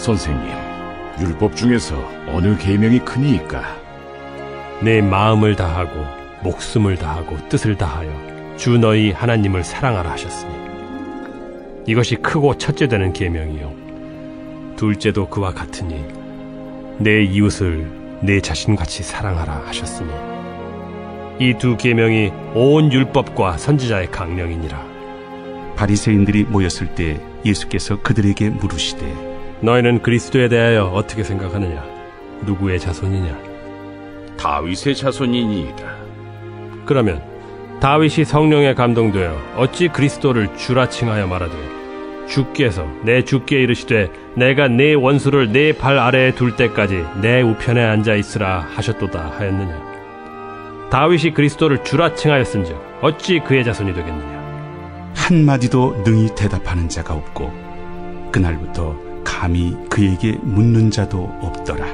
선생님, 율법 중에서 어느 계명이 크니이까? 내 마음을 다하고 목숨을 다하고 뜻을 다하여 주 너희 하나님을 사랑하라 하셨으니 이것이 크고 첫째 되는 계명이요 둘째도 그와 같으니 내 이웃을 내 자신같이 사랑하라 하셨으니 이 두 계명이 온 율법과 선지자의 강령이니라. 바리새인들이 모였을 때 예수께서 그들에게 물으시되 너희는 그리스도에 대하여 어떻게 생각하느냐? 누구의 자손이냐? 다윗의 자손이니이다. 그러면 다윗이 성령에 감동되어 어찌 그리스도를 주라 칭하여 말하되 주께서 내 주께 이르시되 내가 네 원수를 네 발 아래에 둘 때까지 내 우편에 앉아 있으라 하셨도다 하였느냐? 다윗이 그리스도를 주라 칭하였은즉 어찌 그의 자손이 되겠느냐? 한마디도 능히 대답하는 자가 없고 그날부터 감히 그에게 묻는 자도 없더라.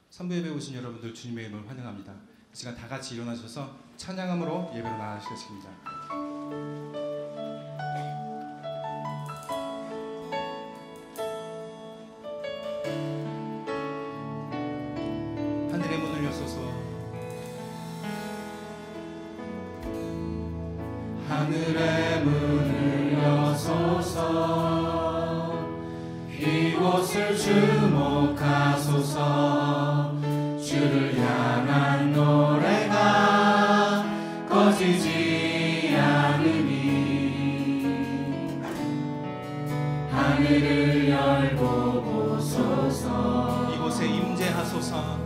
선부예배 오신 여러분들 주님의 이름을 환영합니다. 이 시간 다 같이 일어나셔서 찬양함으로 예배로 나아가시겠습니다. 하늘의 문을 여소서, 하늘의 문을 여소서, 이곳을 주목하소서. 주를 향한 노래가 꺼지지 않으니 하늘을 열고 보소서. 이곳에 임재하소서.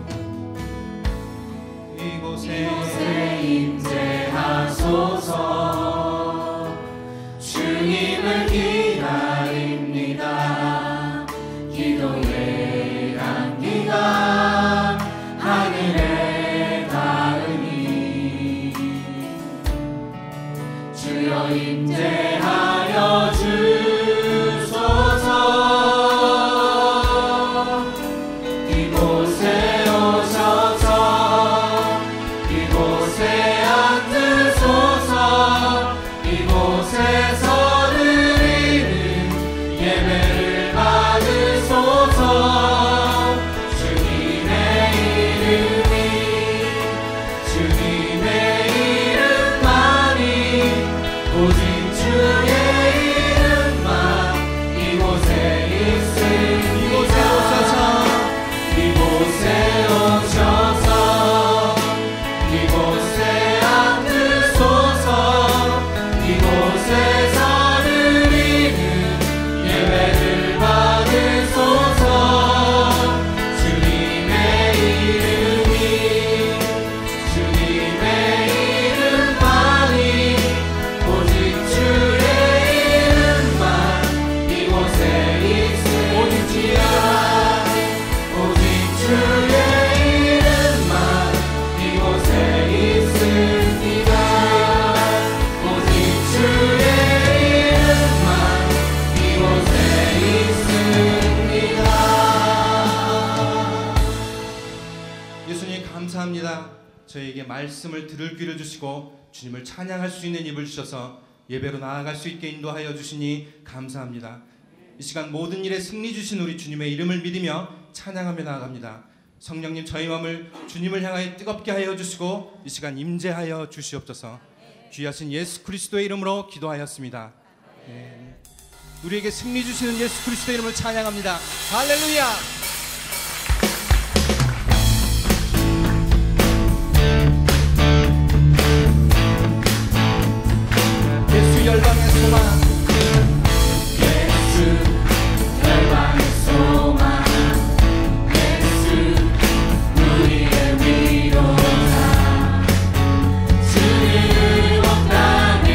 이곳에 임재하소서. 주님을 기다립니다. 기도의 향기가 하늘에 닿으니 주여 임재하여 주소서. 이곳에 오셔서 이곳에 앉으소서. 이곳에서 드리는 예배를 받으소서. 저에게 말씀을 들을 귀를 주시고 주님을 찬양할 수 있는 입을 주셔서 예배로 나아갈 수 있게 인도하여 주시니 감사합니다. 이 시간 모든 일에 승리 주신 우리 주님의 이름을 믿으며 찬양하며 나아갑니다. 성령님, 저희 마음을 주님을 향하여 뜨겁게 하여 주시고 이 시간 임재하여 주시옵소서. 귀하신 예수 그리스도의 이름으로 기도하였습니다. 네. 우리에게 승리 주시는 예수 그리스도의 이름을 찬양합니다. 할렐루야. 열방의 소망, 예수 열방의 소망, 예수 우리의 위로자, 주는 온 땅의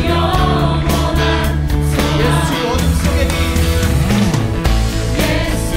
영원한 소망. 예수 어둠 속의 빛, 예수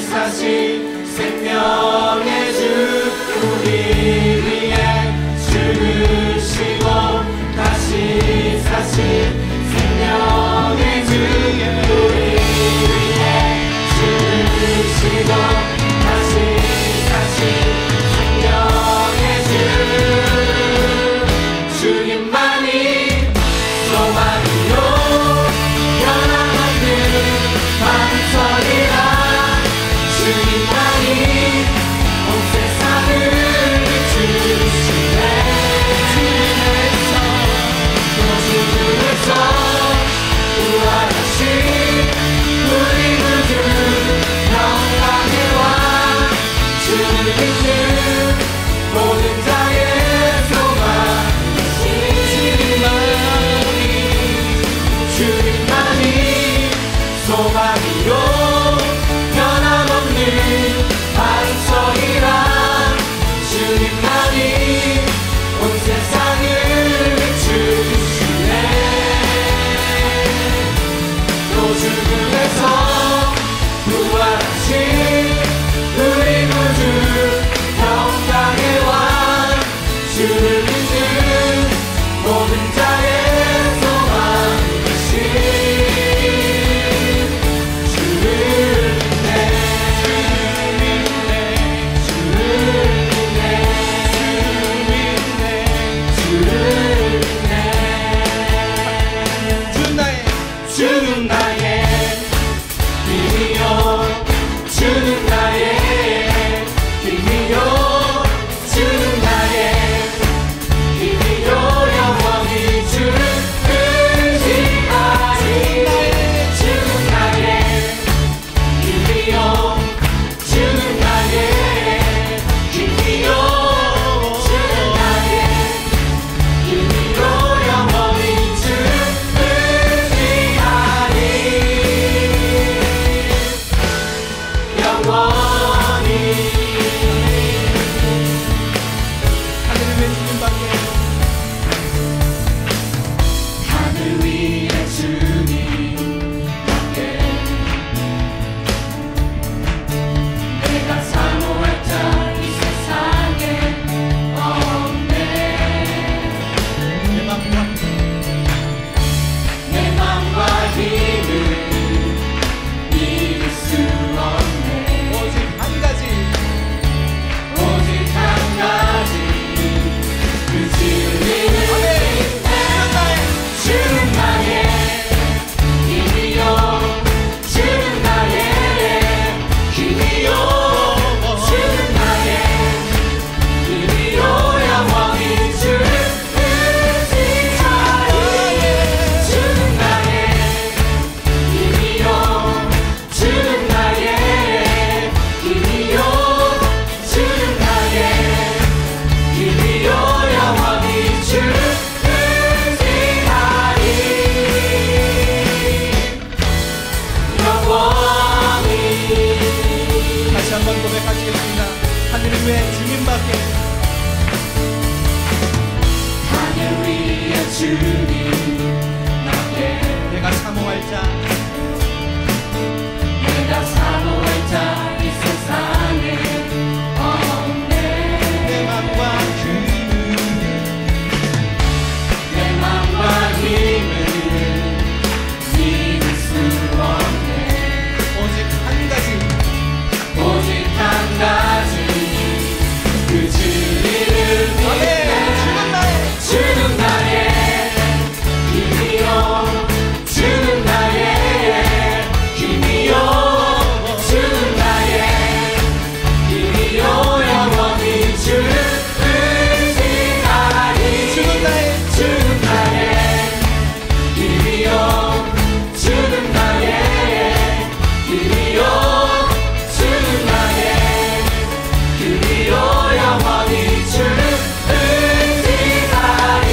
사신 생명의 주 우리 위해 죽으시고 다시 사신 생명의 주 우리 위해 죽으시고 다시 사신 생명의 주 주님만이 소망이요 변함없는 반석이라 주님만이 온 세상을 비추시네 또 죽음에서 부활하신 우리 구주 영광의 왕 주를 믿는 모든 자의 소망이신 주님만이 소망이요 변함없는 반석이라 주님만이 온 세상을 비추시네 또 죽음에서 부활하신 우리 구주 영광의 왕 주를 믿는 모든 자의 소망이신 주를 믿네 주를 믿네 주를 믿네 주는 나의 힘이요 주는 나의 힘이요 주는 나의 힘이요 영원히 주를 의지하리 주는 나의 힘이요 주는 나의 힘이요 주는 나의 힘이요 영원히 주를 의지하리 영원히 하늘 위에 주님 함께 내가 사모할 자 이 세상에 없네 내 맘과 힘을 믿을 수 없네 오직 한 가지 그 진리를 믿네 주는 나의 힘이요 주는 나의 힘이요 주는 나의 힘이요 영원히 주를 의지하리 주는 나의 힘이요 주는 나의 힘이요 주는 나의 힘이요 영원히 주를 의지하리 영원히 다시 한번 고백하시겠습니다. 하늘 위에 주님밖에 하늘 위에 주님 나께 내가 사모할 자 이 세상에 없네 내 맘과 힘을 믿을 수 없네 오직 한 가지 그 진리를 믿네 주는 나의 힘이요 주는 나의 힘이요 주는 나의 힘이요 영원히 주를 의지하리 주는 나의 힘이요 주는 나의 힘이요 주는 나의 힘이요 영원히 주를 의지하리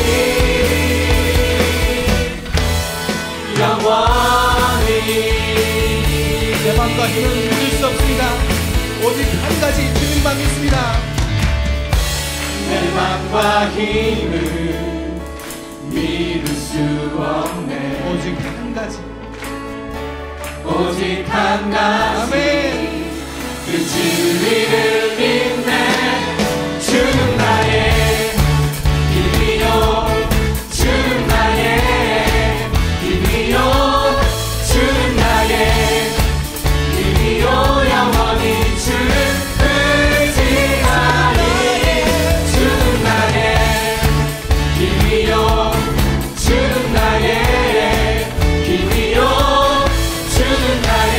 영원히 내 맘과 힘을 믿을 수 없습니다. 오직 한 가지 주님만 믿습니다. 내 맘과 힘을 믿을 수 없네 오직 한 가지 오직 한 가지 아멘 진리를 믿네. 주는 나의 길이요 주는 나의 길이요 주는 나의 길이요 영원히 주를 의지하리. 주는 나의 길이요 주는 나의 길이요 주는 나의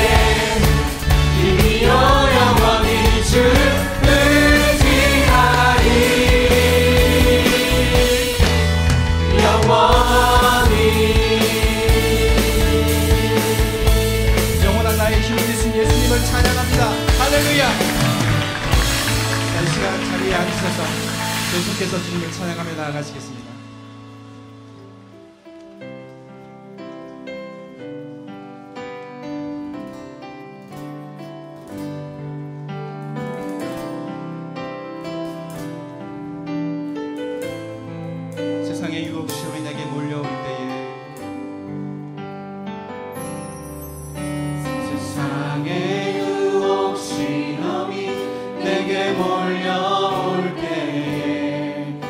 길이요 영원히 주를 의지하리. 영원한 나의 힘을 주신 예수님을 찬양합니다. 할렐루야. 이 시간 자리에 앉으셔서 계속해서 주님을 찬양하며 나아가시겠습니다. 세상의 유혹 시험이 내게 몰려올 때에 세상의 유혹 시험이 내게 몰려올 때에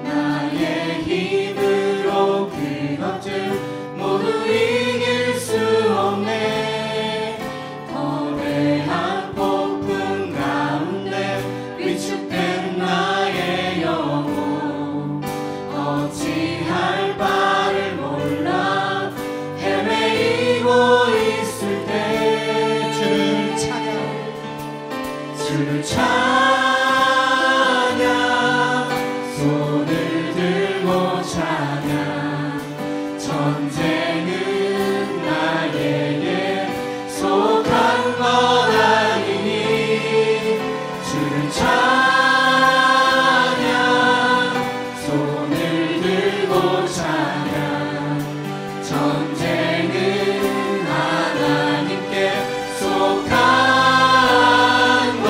나의 힘으로 그것들 모두 이길 수 없네. 거대한 폭풍 가운데 위축된 나의 영혼 어찌할 바를 몰라 헤매이고 있을 때 주를 찬양 주를 찬양 손을 들고 찬양 전쟁은 나에게 속한 것 아니니 주를 찬양 손을 들고 찬양 전쟁은 하나님께 속한 것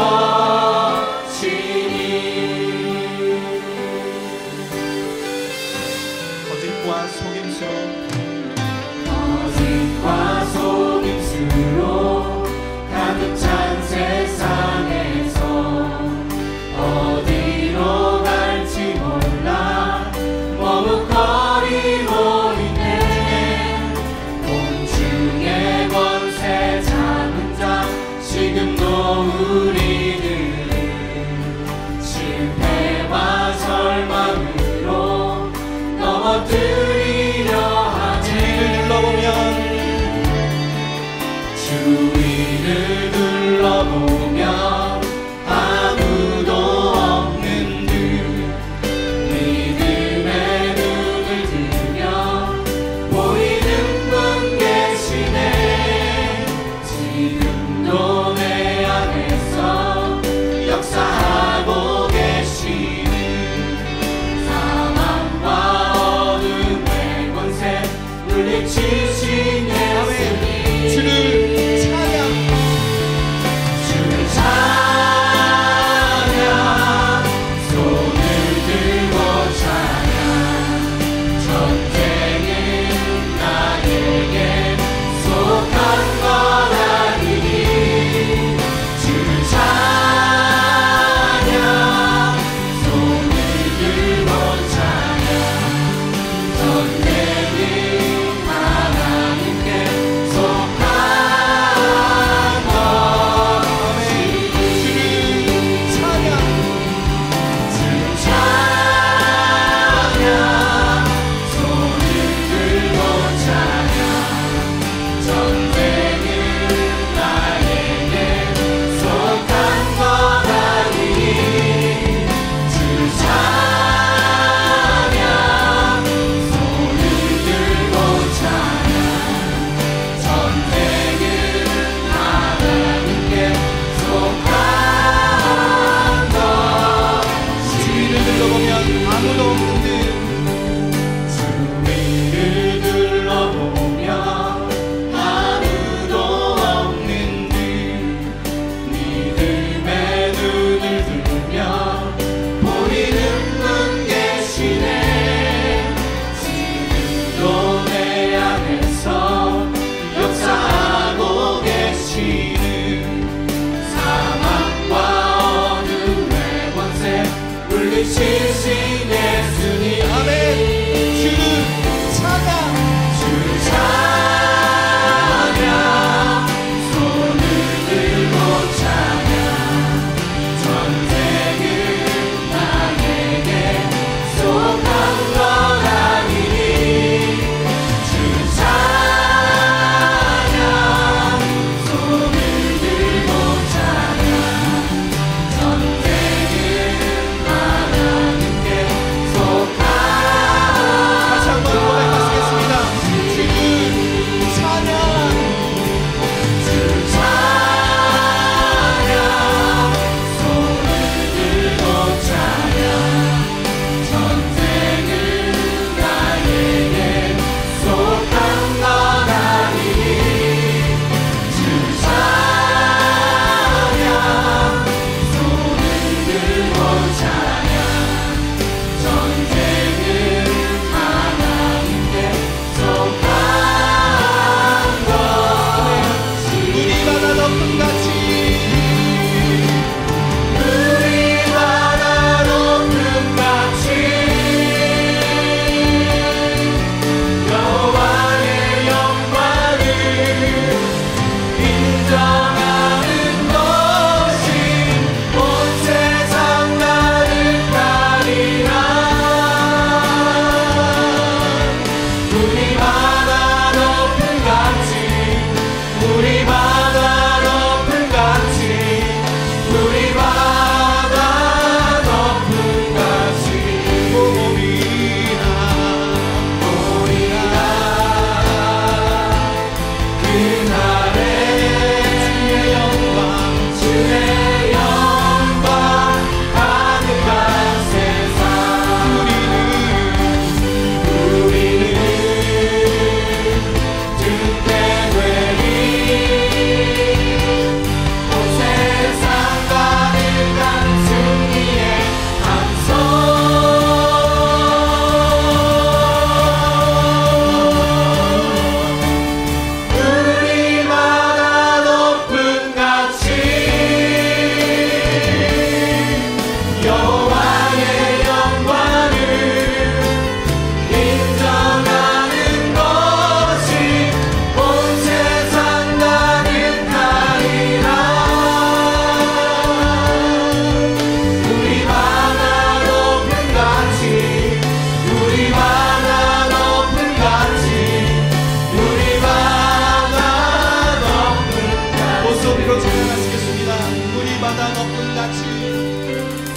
바다 높은 같이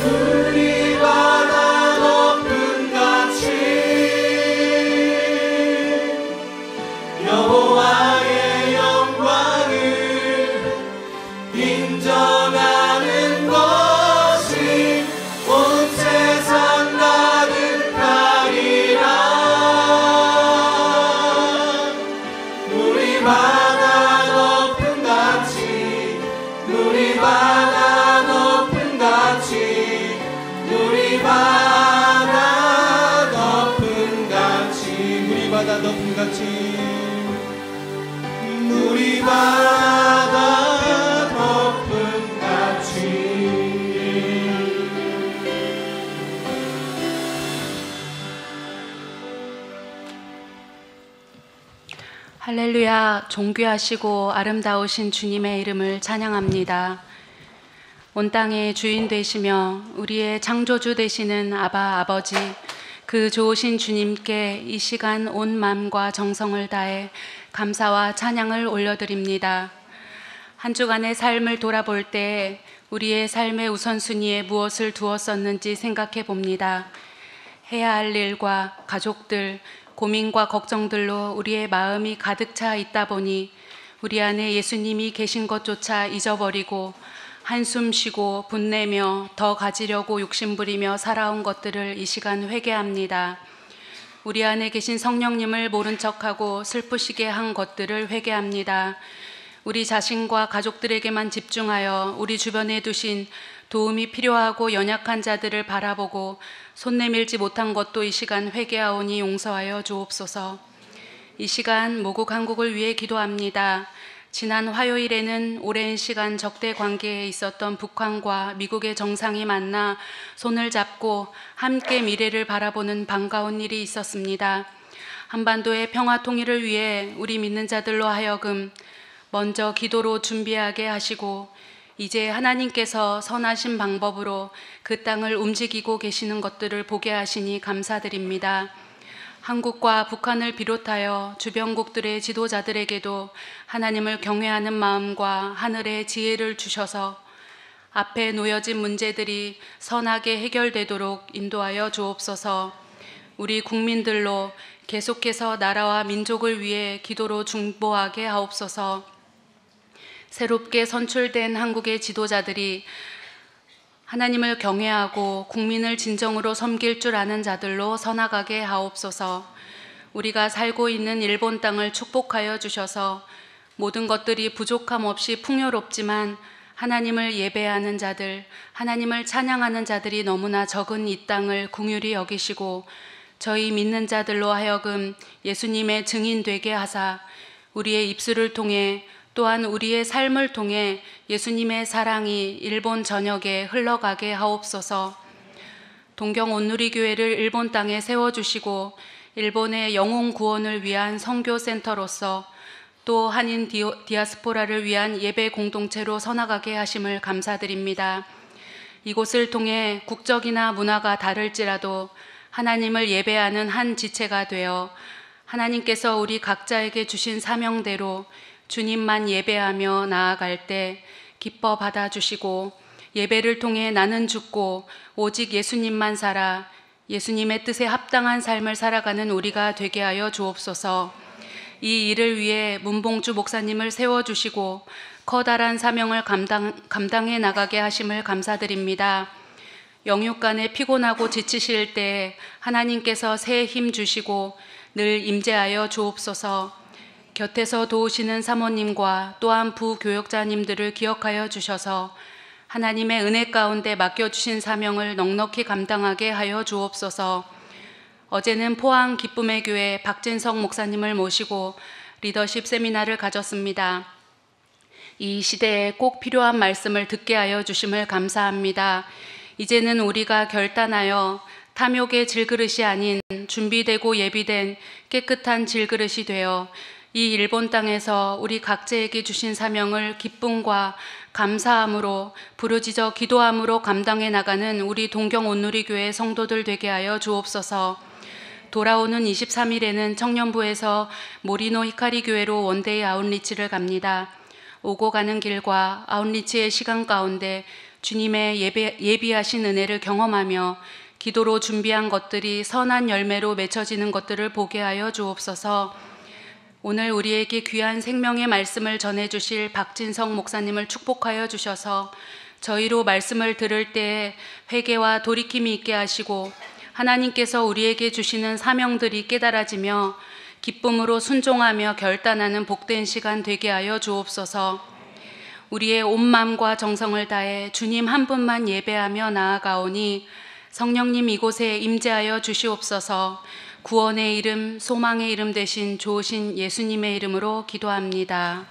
우리 바다 높은 같이 여호와의 영광을 인정하는 것이 온 세상 가득하리라. 우리 바다 높은 같이 우리 바다 높은 같이 우리 바다 높은 같이 우리 바다 높은 같이 우리 바다 높은 같이. 할렐루야. 존귀하시고 아름다우신 주님의 이름을 찬양합니다. 온 땅의 주인 되시며 우리의 창조주 되시는 아바 아버지, 그 좋으신 주님께 이 시간 온 마음과 정성을 다해 감사와 찬양을 올려드립니다. 한 주간의 삶을 돌아볼 때 우리의 삶의 우선순위에 무엇을 두었었는지 생각해 봅니다. 해야 할 일과 가족들, 고민과 걱정들로 우리의 마음이 가득 차 있다 보니 우리 안에 예수님이 계신 것조차 잊어버리고 한숨 쉬고 분내며 더 가지려고 욕심부리며 살아온 것들을 이 시간 회개합니다. 우리 안에 계신 성령님을 모른 척하고 슬프시게 한 것들을 회개합니다. 우리 자신과 가족들에게만 집중하여 우리 주변에 두신 도움이 필요하고 연약한 자들을 바라보고 손 내밀지 못한 것도 이 시간 회개하오니 용서하여 주옵소서. 이 시간 모국 한국을 위해 기도합니다. 지난 화요일에는 오랜 시간 적대 관계에 있었던 북한과 미국의 정상이 만나 손을 잡고 함께 미래를 바라보는 반가운 일이 있었습니다. 한반도의 평화 통일을 위해 우리 믿는 자들로 하여금 먼저 기도로 준비하게 하시고 이제 하나님께서 선하신 방법으로 그 땅을 움직이고 계시는 것들을 보게 하시니 감사드립니다. 한국과 북한을 비롯하여 주변국들의 지도자들에게도 하나님을 경외하는 마음과 하늘의 지혜를 주셔서 앞에 놓여진 문제들이 선하게 해결되도록 인도하여 주옵소서. 우리 국민들로 계속해서 나라와 민족을 위해 기도로 중보하게 하옵소서. 새롭게 선출된 한국의 지도자들이 하나님을 경외하고 국민을 진정으로 섬길 줄 아는 자들로 서나가게 하옵소서. 우리가 살고 있는 일본 땅을 축복하여 주셔서 모든 것들이 부족함 없이 풍요롭지만 하나님을 예배하는 자들, 하나님을 찬양하는 자들이 너무나 적은 이 땅을 긍휼히 여기시고 저희 믿는 자들로 하여금 예수님의 증인 되게 하사 우리의 입술을 통해 또한 우리의 삶을 통해 예수님의 사랑이 일본 전역에 흘러가게 하옵소서. 동경 온누리교회를 일본 땅에 세워주시고 일본의 영혼 구원을 위한 선교센터로서 또 한인 디아스포라를 위한 예배 공동체로 서나가게 하심을 감사드립니다. 이곳을 통해 국적이나 문화가 다를지라도 하나님을 예배하는 한 지체가 되어 하나님께서 우리 각자에게 주신 사명대로 주님만 예배하며 나아갈 때 기뻐 받아주시고 예배를 통해 나는 죽고 오직 예수님만 살아 예수님의 뜻에 합당한 삶을 살아가는 우리가 되게 하여 주옵소서. 이 일을 위해 문봉주 목사님을 세워주시고 커다란 사명을 감당해 나가게 하심을 감사드립니다. 영육간에 피곤하고 지치실 때 하나님께서 새 힘 주시고 늘 임재하여 주옵소서. 곁에서 도우시는 사모님과 또한 부교역자님들을 기억하여 주셔서 하나님의 은혜 가운데 맡겨주신 사명을 넉넉히 감당하게 하여 주옵소서. 어제는 포항 기쁨의 교회 박진석 목사님을 모시고 리더십 세미나를 가졌습니다. 이 시대에 꼭 필요한 말씀을 듣게 하여 주심을 감사합니다. 이제는 우리가 결단하여 탐욕의 질그릇이 아닌 준비되고 예비된 깨끗한 질그릇이 되어 이 일본 땅에서 우리 각자에게 주신 사명을 기쁨과 감사함으로 부르짖어 기도함으로 감당해 나가는 우리 동경 온누리교회 성도들 되게 하여 주옵소서. 돌아오는 23일에는 청년부에서 모리노 히카리 교회로 원데이 아웃리치를 갑니다. 오고 가는 길과 아웃리치의 시간 가운데 주님의 예비하신 은혜를 경험하며 기도로 준비한 것들이 선한 열매로 맺혀지는 것들을 보게 하여 주옵소서. 오늘 우리에게 귀한 생명의 말씀을 전해주실 박진성 목사님을 축복하여 주셔서 저희로 말씀을 들을 때 회개와 돌이킴이 있게 하시고 하나님께서 우리에게 주시는 사명들이 깨달아지며 기쁨으로 순종하며 결단하는 복된 시간 되게 하여 주옵소서. 우리의 온 마음과 정성을 다해 주님 한 분만 예배하며 나아가오니 성령님 이곳에 임재하여 주시옵소서. 구원의 이름, 소망의 이름 되신 좋으신 예수님의 이름으로 기도합니다.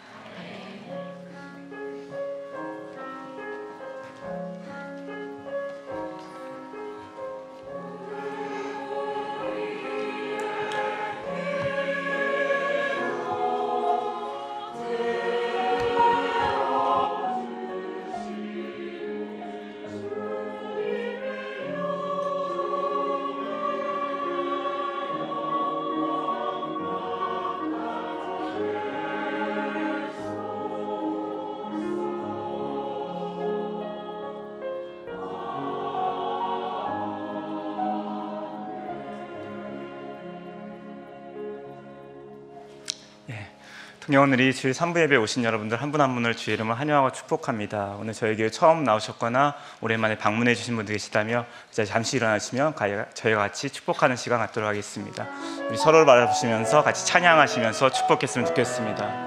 오늘 이 주일 3부 예배에 오신 여러분들 한 분 한 분을 주의 이름으로 환영하고 축복합니다. 오늘 저희 교회 처음 나오셨거나 오랜만에 방문해 주신 분들 계시다며 잠시 일어나시면 저희가 같이 축복하는 시간 갖도록 하겠습니다. 우리 서로를 바라보시면서 같이 찬양하시면서 축복했으면 좋겠습니다.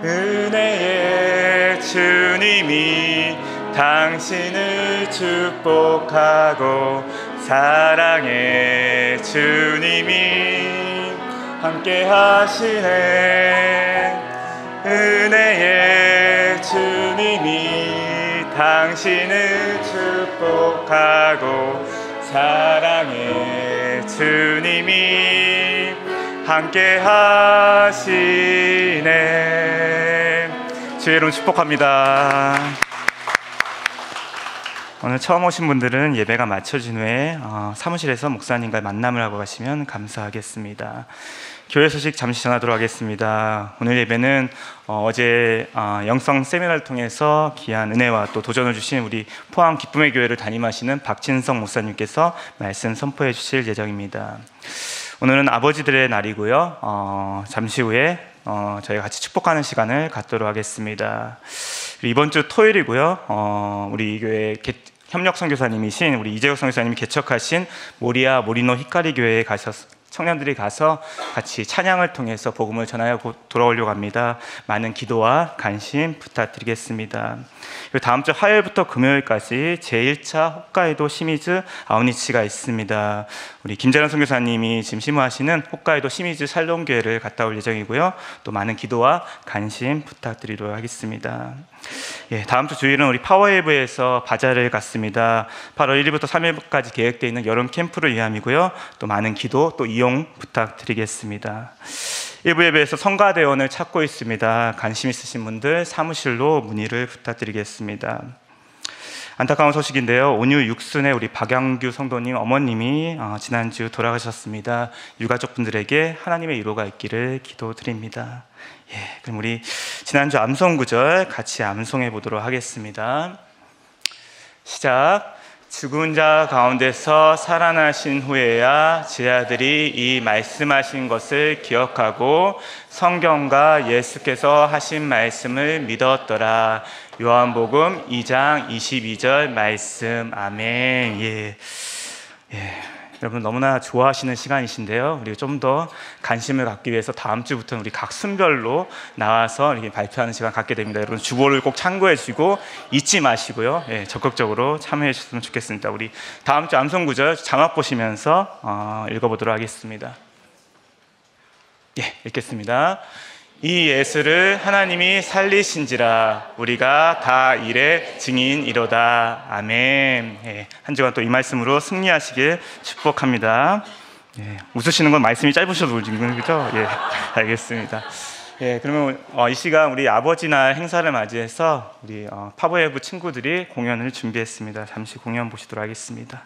은혜의 주님이 당신을 축복하고 사랑의 주님이 함께 하시네. 은혜의 주님이 당신을 축복하고 사랑의 주님이 함께 하시네. 주의 이름 축복합니다. 오늘 처음 오신 분들은 예배가 마쳐진 후에 사무실에서 목사님과 만남을 하고 가시면 감사하겠습니다. 교회 소식 잠시 전하도록 하겠습니다. 오늘 예배는 어제 영성 세미나를 통해서 귀한 은혜와 또 도전을 주신 우리 포항 기쁨의 교회를 담임하시는 박진성 목사님께서 말씀 선포해 주실 예정입니다. 오늘은 아버지들의 날이고요. 잠시 후에 저희가 같이 축복하는 시간을 갖도록 하겠습니다. 이번 주 토요일이고요. 우리 교회 협력 선교사님이신 우리 이재욱 선교사님이 개척하신 모리아 모리노 히카리 교회에 청년들이 가서 같이 찬양을 통해서 복음을 전하여 돌아오려고 합니다. 많은 기도와 관심 부탁드리겠습니다. 그리고 다음 주 화요일부터 금요일까지 제1차 홋카이도 시미즈 아웃리치가 있습니다. 우리 김재란 선교사님이 지금 심호하시는 홋카이도 시미즈 샬롬교회를 갔다 올 예정이고요. 또 많은 기도와 관심 부탁드리도록 하겠습니다. 다음 주 주일은 우리 파워웨이브에서 바자를 갔습니다. 8월 1일부터 3일까지 계획되어 있는 여름 캠프를 위함이고요. 또 많은 기도 또 이용 부탁드리겠습니다. 일부 예배에서 성가대원을 찾고 있습니다. 관심 있으신 분들 사무실로 문의를 부탁드리겠습니다. 안타까운 소식인데요. 온유 육순의 우리 박양규 성도님 어머님이 지난주 돌아가셨습니다. 유가족분들에게 하나님의 위로가 있기를 기도드립니다. 그럼 우리 지난주 암송 구절 같이 암송해 보도록 하겠습니다. 시작. 죽은 자 가운데서 살아나신 후에야 제 아들이 이 말씀하신 것을 기억하고 성경과 예수께서 하신 말씀을 믿었더라. 요한복음 2장 22절 말씀. 아멘. 여러분 너무나 좋아하시는 시간이신데요. 우리 좀 더 관심을 갖기 위해서 다음 주부터는 우리 각 순별로 나와서 이렇게 발표하는 시간 갖게 됩니다. 여러분 주보를 꼭 참고해 주시고 잊지 마시고요. 적극적으로 참여해 주셨으면 좋겠습니다. 우리 다음 주 암송 구절 자막 보시면서 읽어보도록 하겠습니다. 읽겠습니다. 이 예수를 하나님이 살리신지라 우리가 다 이래 증인이로다. 아멘. 한 주간 또 이 말씀으로 승리하시길 축복합니다. 웃으시는 건 말씀이 짧으셔도 웃는 거죠? 알겠습니다. 그러면 이 시간 우리 아버지날 행사를 맞이해서 우리 파워웨이브 친구들이 공연을 준비했습니다. 잠시 공연 보시도록 하겠습니다.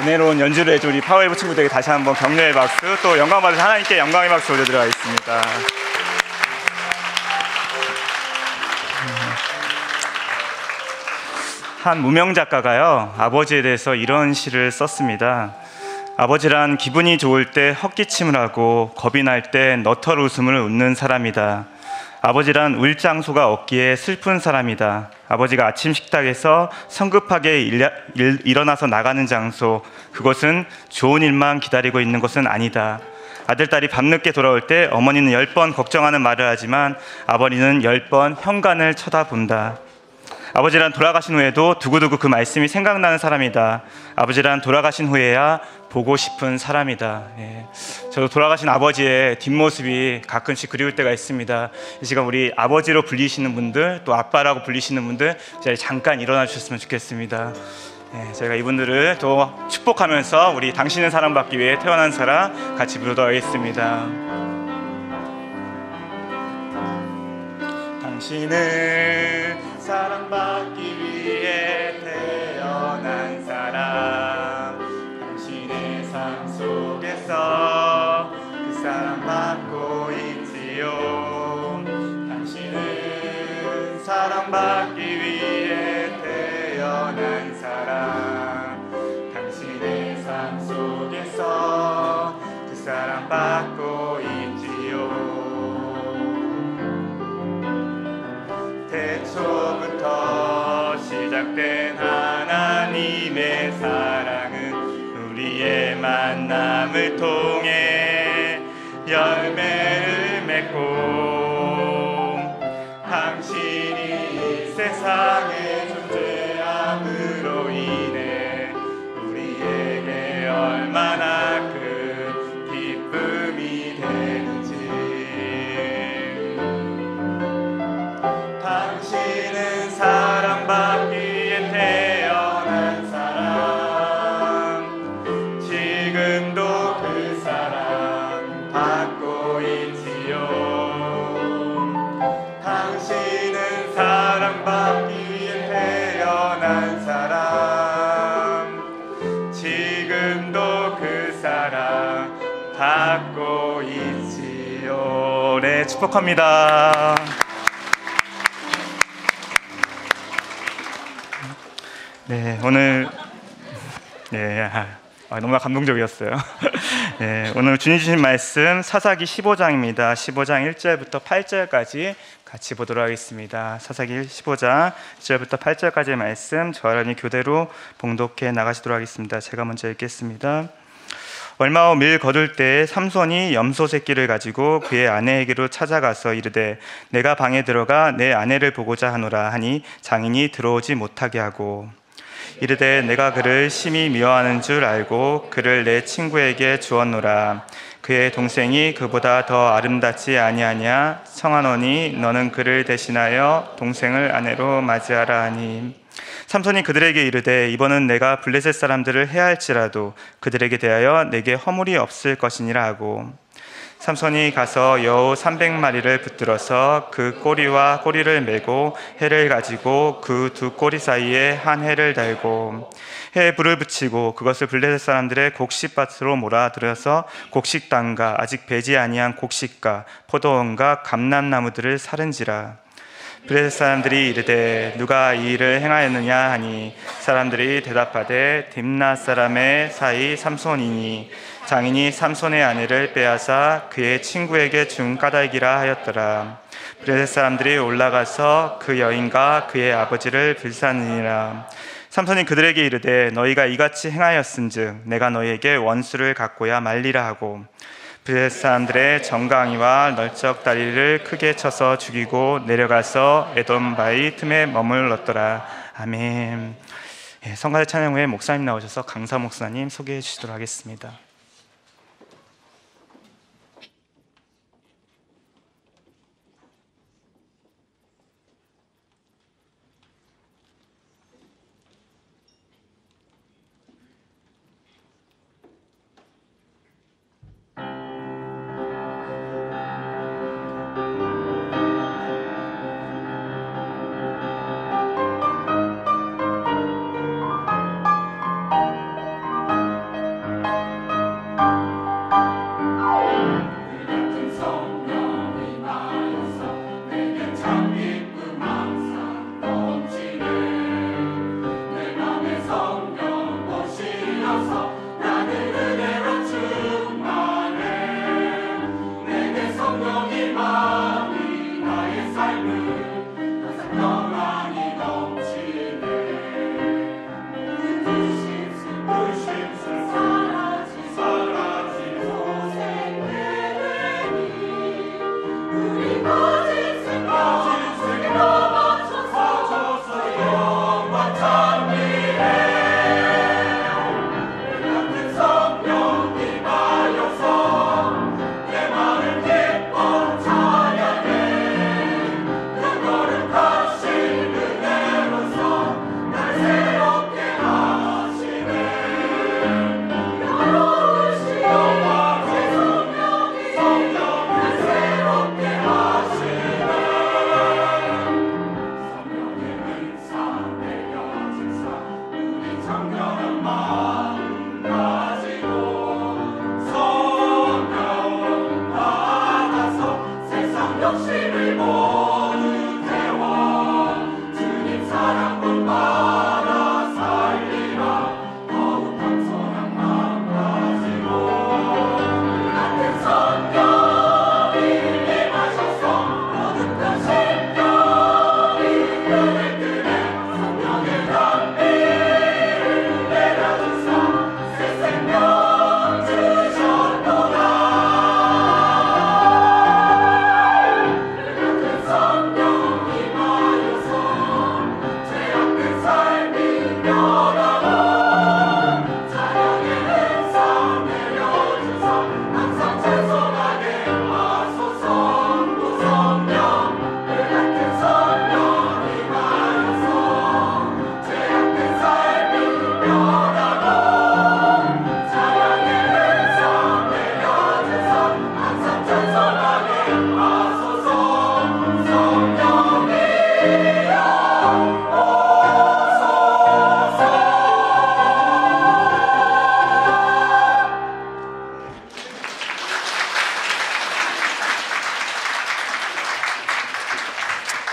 은혜로운 연주를 해준 우리 파워웨이브 친구들에게 다시 한번 격려의 박수, 또 영광 받으신 하나님께 영광의 박수 올려드리겠습니다. 한 무명 작가가요, 아버지에 대해서 이런 시를 썼습니다. 아버지란 기분이 좋을 때 헛기침을 하고 겁이 날 때 너털 웃음을 웃는 사람이다. 아버지란 울 장소가 없기에 슬픈 사람이다. 아버지가 아침 식탁에서 성급하게 일어나서 나가는 장소, 그것은 좋은 일만 기다리고 있는 것은 아니다. 아들, 딸이 밤늦게 돌아올 때 어머니는 10번 걱정하는 말을 하지만 아버지는 10번 현관을 쳐다본다. 아버지란 돌아가신 후에도 두고두고 그 말씀이 생각나는 사람이다. 아버지란 돌아가신 후에야 보고 싶은 사람이다. 예. 저도 돌아가신 아버지의 뒷모습이 가끔씩 그리울 때가 있습니다. 이 시간 우리 아버지로 불리시는 분들, 또 아빠라고 불리시는 분들, 잠깐 일어나 주셨으면 좋겠습니다. 예, 저희가 이분들을 또 축복하면서 우리 당신은 사랑받기 위해 태어난 사람 같이 부르도록 하겠습니다. 당신은 사랑받기 위해 태어난 사람, 당신의 삶 속에서 그 사랑받고 있지요. 당신은 사랑받기 위해 태어난 사람, 당신의 삶 속에서 그 사랑받고 있지요. 태초부터 시작된 하나님의 사랑은 우리의 만남을 통해 열매를 맺고, 당신이 이 세상에 존재함으로 인해 우리에게 얼마나 큰 기쁨이 되는지. 당신은 사랑받기 위해 태어난 사람, 지금도 그 사랑 받고 있지요. 당신은 사랑받기 위해 태어난 사람, 지금도 그 사랑 받고 있지요. 네, 축복합니다. 네, 오늘 너무나 감동적이었어요. 네, 오늘 주님 주신 말씀 사사기 15장입니다. 15장 1절부터 8절까지 같이 보도록 하겠습니다. 사사기 15장 1절부터 8절까지의 말씀 저와라니 교대로 봉독해 나가시도록 하겠습니다. 제가 먼저 읽겠습니다. 얼마 후 밀 거둘 때에 삼손이 염소 새끼를 가지고 그의 아내에게로 찾아가서 이르되 내가 방에 들어가 내 아내를 보고자 하노라 하니 장인이 들어오지 못하게 하고, 이르되 내가 그를 심히 미워하는 줄 알고 그를 내 친구에게 주었노라. 그의 동생이 그보다 더 아름답지 아니하냐? 청하노니 너는 그를 대신하여 동생을 아내로 맞이하라 하니, 삼손이 그들에게 이르되 이번은 내가 블레셋 사람들을 해할지라도 그들에게 대하여 내게 허물이 없을 것이니라 하고, 삼손이 가서 여우 300마리를 붙들어서 그 꼬리와 꼬리를 메고 해를 가지고 그 두 꼬리 사이에 한 해를 달고 해에 불을 붙이고 그것을 블레셋 사람들의 곡식밭으로 몰아들여서 곡식단과 아직 배지 아니한 곡식과 포도원과 감람나무들을 사른지라. 블레셋 사람들이 이르되 누가 이 일을 행하였느냐 하니, 사람들이 대답하되 딥나 사람의 사이 삼손이니 장인이 삼손의 아내를 빼앗아 그의 친구에게 준 까닭이라 하였더라. 블레셋 사람들이 올라가서 그 여인과 그의 아버지를 불사느니라. 삼손이 그들에게 이르되 너희가 이같이 행하였은즉 내가 너희에게 원수를 갖고야 말리라 하고, 블레셋 사람들의 정강이와 널쩍다리를 크게 쳐서 죽이고 내려가서 에돔 바위 틈에 머물렀더라. 아멘. 성가대 찬양 후에 목사님 나오셔서 강사 목사님 소개해 주시도록 하겠습니다.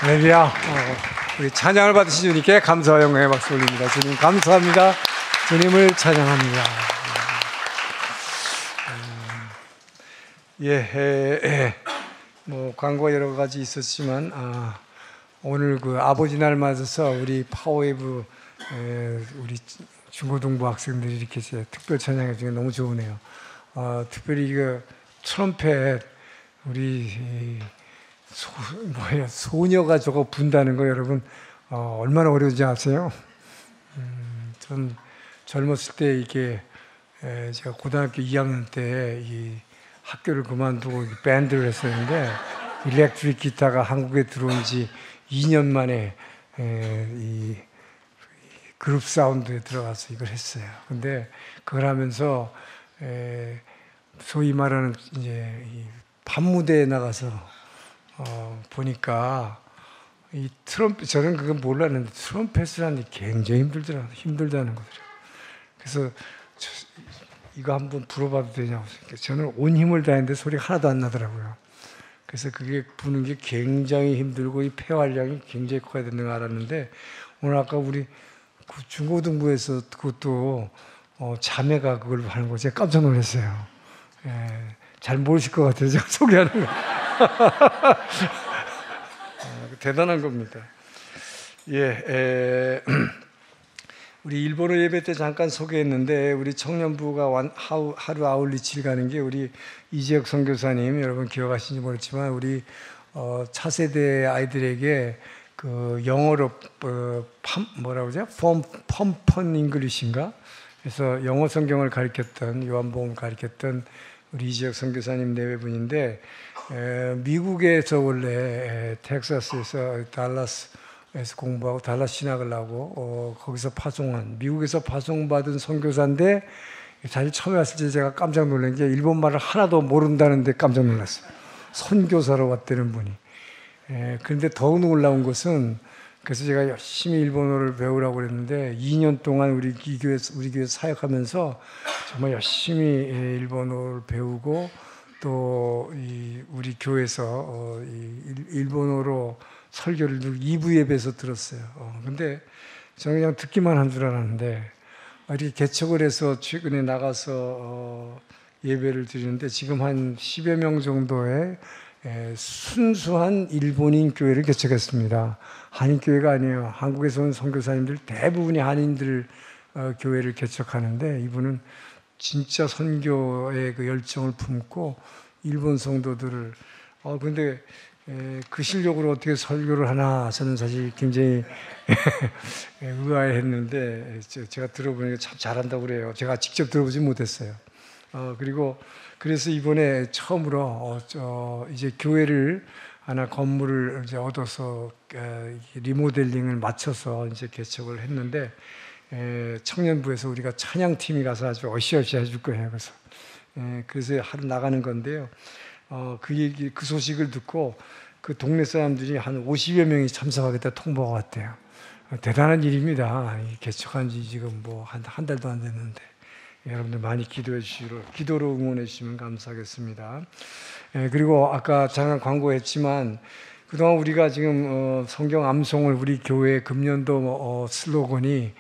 할렐루야. 우리 찬양을 받으신 주님께 감사와 영광의 박수 올립니다. 주님 감사합니다. 주님을 찬양합니다. 뭐 광고가 여러 가지 있었지만 오늘 그 아버지 날 맞아서 우리 파워웨이브 우리 중고등부 학생들이 이렇게 특별 찬양해 주는 게 너무 좋으네요. 특별히 그 트럼펫 우리 소녀가 저거 분다는 거 여러분 얼마나 어려운지 아세요? 전 젊었을 때 이게 제가 고등학교 2학년 때 이 학교를 그만두고 밴드를 했었는데 일렉트릭 기타가 한국에 들어온 지 2년 만에 이 그룹 사운드에 들어가서 이걸 했어요. 근데 그걸 하면서 소위 말하는 이제 이 밤무대에 나가서 보니까 이 트럼펫, 저는 그거 몰랐는데 트럼펫을 하는 게 굉장히 힘들다는 거더라고요. 그래서 이거 한번 불어봐도 되냐고. 저는 온 힘을 다했는데 소리가 하나도 안 나더라고요. 그래서 그게 부는 게 굉장히 힘들고 이 폐활량이 굉장히 커야 되는 걸 알았는데 오늘 아까 우리 중고등부에서 그것도 자매가 그걸 하는 거 제가 깜짝 놀랐어요. 잘 모르실 것 같아요. 제가 소개하는 거. 대단한 겁니다. 우리 일본어 예배 때 잠깐 소개했는데 우리 청년부가 하루 아울리치를 가는 게 우리 이재혁 선교사님 여러분 기억하시는지 모르지만 우리 차세대 아이들에게 그 영어로 뭐라고 그러죠? 펌펀 잉글리시인가? 그래서 영어 성경을 가르쳤던 요한복음을 가르쳤던 우리 이재혁 선교사님 내외분인데 미국에서 원래 텍사스에서 달라스에서 공부하고 달라스 신학을 하고 거기서 미국에서 파송받은 선교사인데 사실 처음에 왔을 때 제가 깜짝 놀란 게 일본말을 하나도 모른다는데 깜짝 놀랐어요. 선교사로 왔다는 분이. 그런데 더욱 놀라운 것은 그래서 제가 열심히 일본어를 배우라고 그랬는데 2년 동안 우리 교회 사역하면서 정말 열심히 일본어를 배우고 또 우리 교회에서 일본어로 설교를 2부 예배에서 들었어요. 근데 저는 그냥 듣기만 한 줄 알았는데 이렇게 개척을 해서 최근에 나가서 예배를 드리는데 지금 한 10여 명 정도의 순수한 일본인 교회를 개척했습니다. 한인교회가 아니에요. 한국에서 온 선교사님들 대부분이 한인들 교회를 개척하는데 이분은 진짜 선교의 그 열정을 품고 일본 성도들을 근데 그 실력으로 어떻게 설교를 하나 저는 사실 굉장히 의아해했는데 제가 들어보니까 참 잘한다고 그래요. 제가 직접 들어보지 못했어요. 그리고 그래서 이번에 처음으로 이제 교회를 하나 건물을 이제 얻어서 리모델링을 마쳐서 이제 개척을 했는데 청년부에서 우리가 찬양팀이 가서 아주 어시어시 해줄 거예요. 그래서 하루 나가는 건데요. 그 소식을 듣고 그 동네 사람들이 한 50여 명이 참석하겠다 통보가 왔대요. 대단한 일입니다. 개척한 지 지금 뭐 한 달도 안 됐는데. 여러분들 많이 기도해 주시고 기도로 응원해 주시면 감사하겠습니다. 그리고 아까 잠깐 광고했지만 그동안 우리가 지금 성경 암송을 우리 교회 금년도 슬로건이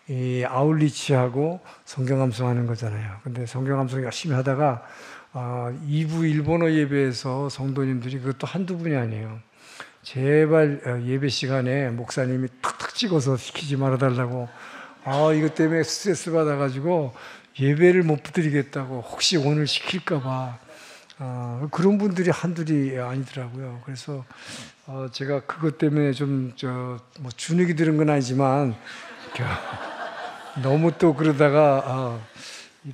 이 아울리치하고 성경 암송하는 거잖아요. 근데 성경 암송 열심히 하다가 2부 일본어 예배에서 성도님들이 그것도 한두 분이 아니에요. 제발 예배 시간에 목사님이 탁탁 찍어서 시키지 말아달라고, 이것 때문에 스트레스 받아가지고 예배를 못 드리겠다고, 혹시 오늘 시킬까봐. 그런 분들이 한둘이 아니더라고요. 그래서 제가 그것 때문에 좀 뭐 주눅이 드는 건 아니지만 너무 또 그러다가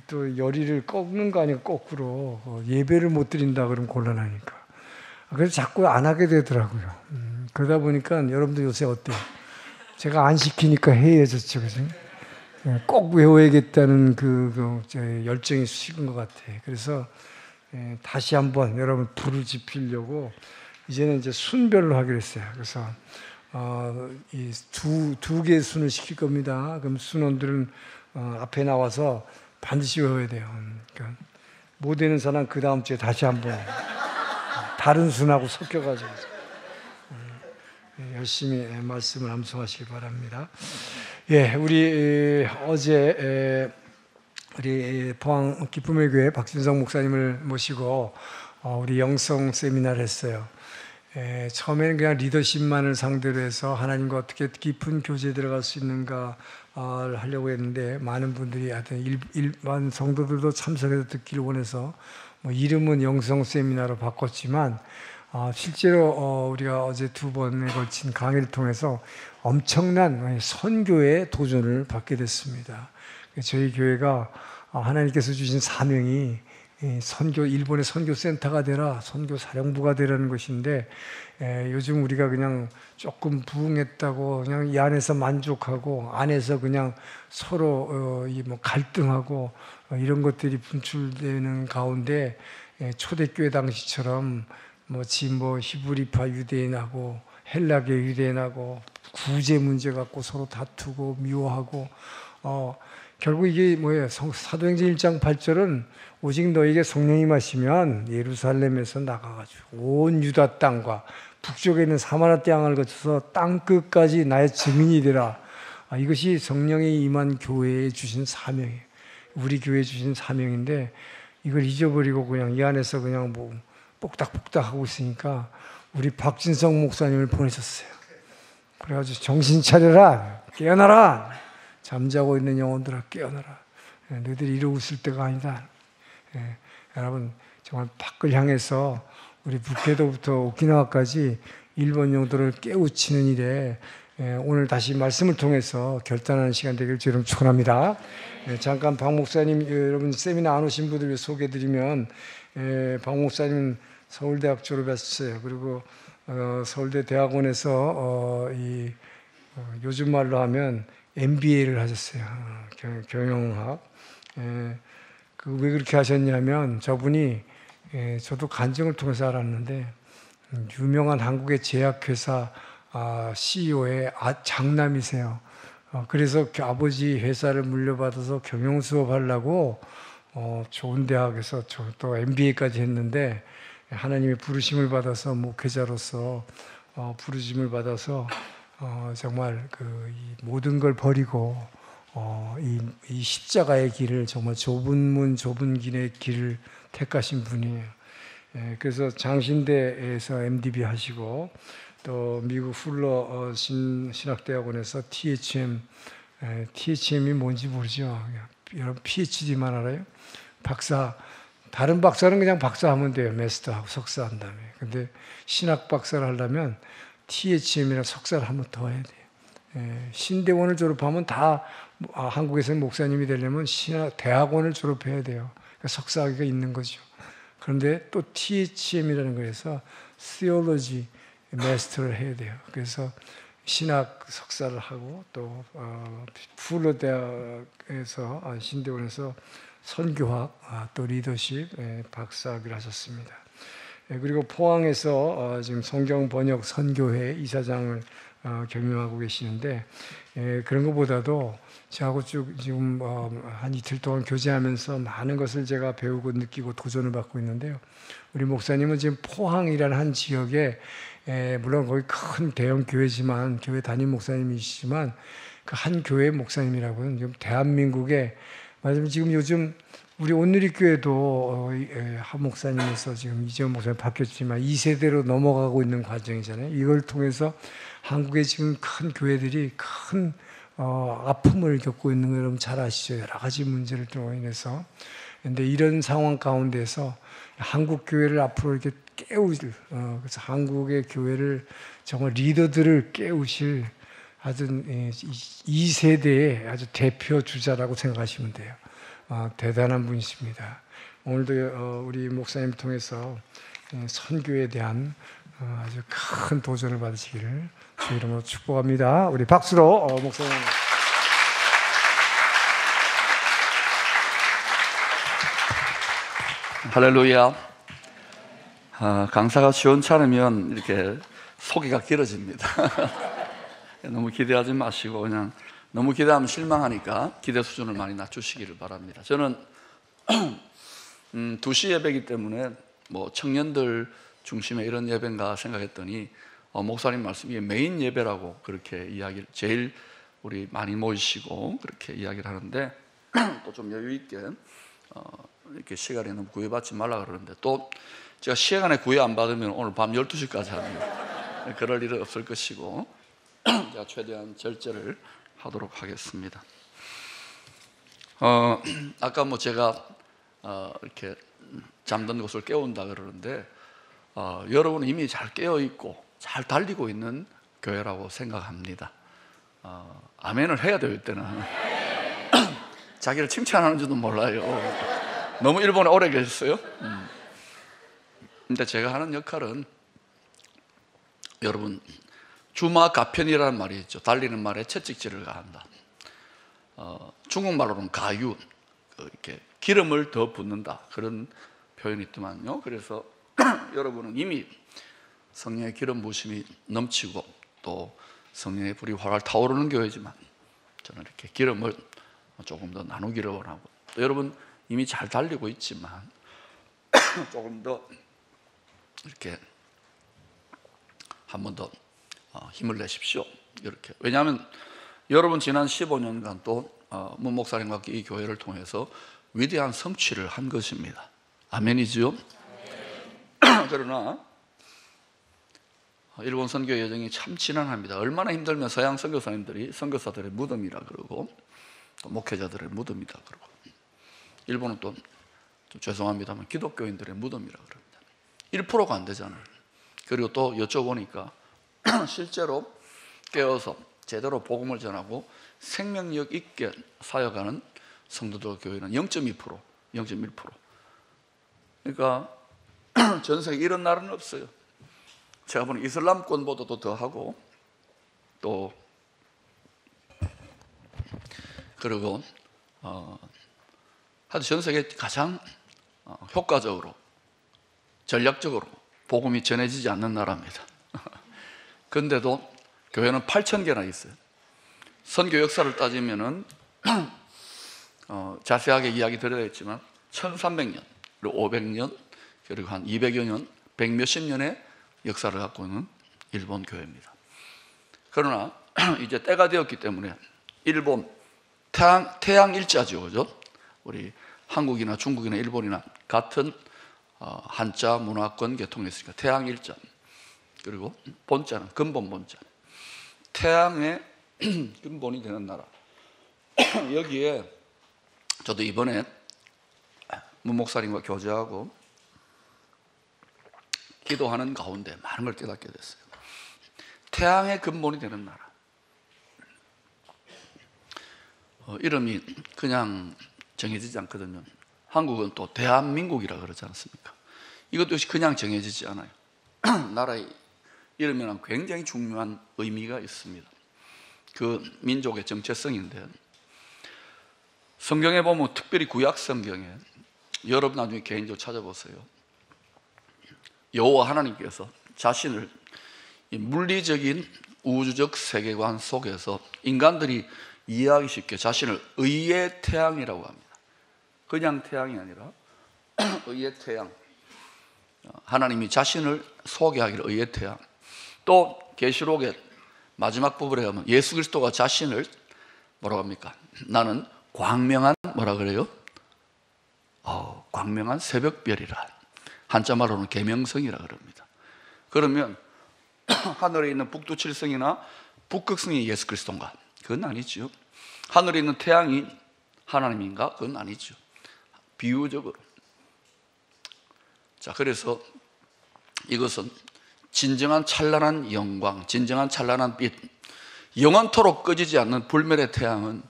또 열의를 꺾는 거 아니고 거꾸로 예배를 못 드린다 그러면 곤란하니까. 그래서 자꾸 안 하게 되더라고요. 그러다 보니까 여러분들 요새 어때요? 제가 안 시키니까 해야겠죠, 그죠? 꼭 외워야겠다는 그 열정이 식은 것 같아. 그래서 다시 한번 여러분 불을 지피려고 이제는 이제 순별로 하기로 했어요. 그래서 이 두 개의 순을 시킬 겁니다. 그럼 순원들은 앞에 나와서 반드시 외워야 돼요. 그러니까 못 되는 사람 그 다음 주에 다시 한번 다른 순하고 섞여가지고 열심히 말씀을 암송하시기 바랍니다. 예, 우리 어제 우리 포항 기쁨의 교회 박진성 목사님을 모시고 우리 영성 세미나를 했어요. 처음에는 그냥 리더십만을 상대로 해서 하나님과 어떻게 깊은 교제에 들어갈 수 있는가 하려고 했는데, 많은 분들이 하여튼 일반 성도들도 참석해서 듣기를 원해서 이름은 영성 세미나로 바꿨지만, 실제로 우리가 어제 2번에 걸친 강의를 통해서 엄청난 선교의 도전을 받게 됐습니다. 저희 교회가 하나님께서 주신 사명이 일본의 선교센터가 되라, 선교사령부가 되라는 것인데, 요즘 우리가 그냥 조금 부응했다고 그냥 이 안에서 만족하고, 안에서 그냥 서로 갈등하고 이런 것들이 분출되는 가운데, 초대교회 당시처럼 진보 히브리파 유대인하고 헬라계 유대인하고 구제 문제 갖고 서로 다투고 미워하고, 결국 이게 뭐예요? 사도행전 1장 8절은 오직 너에게 성령이 임하시면 예루살렘에서 나가가지고 온 유다 땅과 북쪽에 있는 사마리아 땅을 거쳐서 땅 끝까지 나의 증인이 되라. 이것이 성령이 임한 교회에 주신 사명이에요. 우리 교회에 주신 사명인데, 이걸 잊어버리고 그냥 이 안에서 그냥 뽁닥뽁닥 하고 있으니까 우리 박진성 목사님을 보내셨어요. 그래가지고 정신 차려라, 깨어나라, 잠자고 있는 영혼들아 깨어나라. 너희들이 이러고 있을 때가 아니다. 여러분 정말 밖을 향해서 우리 북해도부터 오키나와까지 일본 영도를 깨우치는 일에 오늘 다시 말씀을 통해서 결단하는 시간 되길 주님 축원합니다. 잠깐 박 목사님, 여러분 세미나 안 오신 분들 소개해드리면, 박 목사님은 서울대학 졸업했어요. 그리고 서울대 대학원에서 요즘 말로 하면 MBA를 하셨어요. 경영학. 왜 그렇게 하셨냐면, 저분이 저도 간증을 통해서 알았는데, 유명한 한국의 제약회사 CEO의 장남이세요. 그래서 아버지 회사를 물려받아서 경영 수업하려고 좋은 대학에서 또 MBA까지 했는데, 하나님의 부르심을 받아서 목회자로서 부르심을 받아서 정말 이 모든 걸 버리고 이 십자가의 길을, 정말 좁은 문 좁은 길의 길을 택하신 분이에요. 그래서 장신대에서 MDB 하시고, 또 미국 훌러 신학대학원에서 THM이 뭔지 모르죠. 여러분 PhD만 알아요? 박사. 다른 박사는 그냥 박사하면 돼요. 마스터하고 석사한 다음에. 근데 신학 박사를 하려면 THM이랑 석사를 한 번 더 해야 돼요. 신대원을 졸업하면 다, 한국에서는 목사님이 되려면 신학 대학원을 졸업해야 돼요. 그러니까 석사학위가 있는 거죠. 그런데 또 THM이라는 거에서 Theology 마스터를 해야 돼요. 그래서 신학 석사를 하고, 또 풀러 대학에서 신대원에서 선교학, 또 리더십 박사학위를 하셨습니다. 그리고 포항에서 지금 성경 번역 선교회 이사장을 겸임하고 계시는데, 그런 것보다도 저하고 쭉 지금 한 이틀 동안 교제하면서 많은 것을 제가 배우고 느끼고 도전을 받고 있는데요. 우리 목사님은 지금 포항이라는 한 지역에 물론 거기 큰 대형 교회지만 교회 담임 목사님이시지만 그 한 교회 목사님이라고는 지금 대한민국에 말하자면 지금 요즘 우리 온누리교회도 한 목사님에서 지금 이재원 목사님 바뀌었지만 2세대로 넘어가고 있는 과정이잖아요. 이걸 통해서 한국의 지금 큰 교회들이 큰 아픔을 겪고 있는 걸 여러분 잘 아시죠? 여러 가지 문제를 로 인해서. 그런데 이런 상황 가운데서 한국 교회를 앞으로 이렇게 깨우실, 그래서 한국의 교회를 정말 리더들을 깨우실 아주 2세대의 아주 대표 주자라고 생각하시면 돼요. 대단한 분이십니다. 오늘도 우리 목사님 통해서 선교에 대한 아주 큰 도전을 받으시기를 주 이름으로 축복합니다. 우리 박수로 목사님. 할렐루야. 강사가 시원찮으면 이렇게 소개가 길어집니다. 너무 기대하지 마시고 그냥 너무 기대하면 실망하니까 기대 수준을 많이 낮추시기를 바랍니다. 저는 2시 예배이기 때문에 뭐 청년들 중심의 이런 예배인가 생각했더니 목사님 말씀이 메인 예배라고 그렇게 이야기를 제일 우리 많이 모이시고 그렇게 이야기를 하는데 또 좀 여유 있게 이렇게 시간에 너무 구애받지 말라 그러는데 또 제가 시간에 구애 안 받으면 오늘 밤 12시까지 하는 그럴 일은 없을 것이고 제가 최대한 절제를 하도록 하겠습니다. 아까 뭐 제가 이렇게 잠든 곳을 깨운다 그러는데 여러분은 이미 잘 깨어있고 잘 달리고 있는 교회라고 생각합니다. 아멘을 해야 돼요. 이때는 자기를 칭찬하는 줄도 몰라요. 너무 일본에 오래 계셨어요. 근데 제가 하는 역할은 여러분 주마 가편이라는 말이 있죠. 달리는 말에 채찍질을 가한다. 중국말로는 가유, 이렇게 기름을 더 붓는다 그런 표현이 있더만요. 그래서 여러분은 이미 성령의 기름 부으심이 넘치고 또 성령의 불이 활활 타오르는 교회지만 저는 이렇게 기름을 조금 더 나누기를 원하고 또 여러분 이미 잘 달리고 있지만 조금 더 이렇게 한 번 더 힘을 내십시오. 이렇게. 왜냐하면 여러분 지난 15년간 또 문 목사님과 이 교회를 통해서 위대한 성취를 한 것입니다. 아멘이죠? 그러나 일본 선교 여정이 참 지난합니다. 얼마나 힘들면 서양 선교사님들이 선교사들의 무덤이라 그러고 또 목회자들의 무덤이다 그러고 일본은 또 죄송합니다만 기독교인들의 무덤이라 그럽니다. 1%가 안 되잖아요. 그리고 또 여쭤보니까 실제로 깨어서 제대로 복음을 전하고 생명력 있게 사역하는 성도들 교회는 0.2%, 0.1%. 그러니까 전 세계 이런 나라는 없어요. 제가 보는 이슬람권보다도 더 하고 또 그리고 하여튼 전 세계 가장 효과적으로 전략적으로 복음이 전해지지 않는 나라입니다. 그런데도 교회는 8,000개나 있어요. 선교 역사를 따지면은 자세하게 이야기 드려야겠지만 1300년, 그리고 500년, 그리고 한 200여 년, 100몇십 년의 역사를 갖고 있는 일본 교회입니다. 그러나 이제 때가 되었기 때문에 일본 태양 일자죠, 그죠? 우리 한국이나 중국이나 일본이나 같은 한자 문화권 계통이 있으니까 태양 일자. 그리고 본자는 근본 본자. 태양의 근본이 되는 나라. 여기에 저도 이번에 문 목사님과 교제하고 기도하는 가운데 많은 걸 깨닫게 됐어요. 태양의 근본이 되는 나라. 이름이 그냥 정해지지 않거든요. 한국은 또 대한민국이라 그러지 않습니까? 이것도 역시 그냥 정해지지 않아요. 나라의 이름에는 굉장히 중요한 의미가 있습니다. 그 민족의 정체성인데 성경에 보면 특별히 구약 성경에 여러분 나중에 개인적으로 찾아보세요. 여호와 하나님께서 자신을 이 물리적인 우주적 세계관 속에서 인간들이 이해하기 쉽게 자신을 의의 태양이라고 합니다. 그냥 태양이 아니라 의의 태양. 하나님이 자신을 소개하기를 의의 태양. 또 계시록의 마지막 부분에 가면 예수 그리스도가 자신을 뭐라고 합니까? 나는 광명한 뭐라 그래요? 광명한 새벽별이라. 한자말로는 계명성이라 그럽니다. 그러면 하늘에 있는 북두칠성이나 북극성이 예수 그리스도인가? 그건 아니죠. 하늘에 있는 태양이 하나님인가? 그건 아니죠. 비유적으로. 자, 그래서 이것은 진정한 찬란한 영광, 진정한 찬란한 빛, 영원토록 꺼지지 않는 불멸의 태양은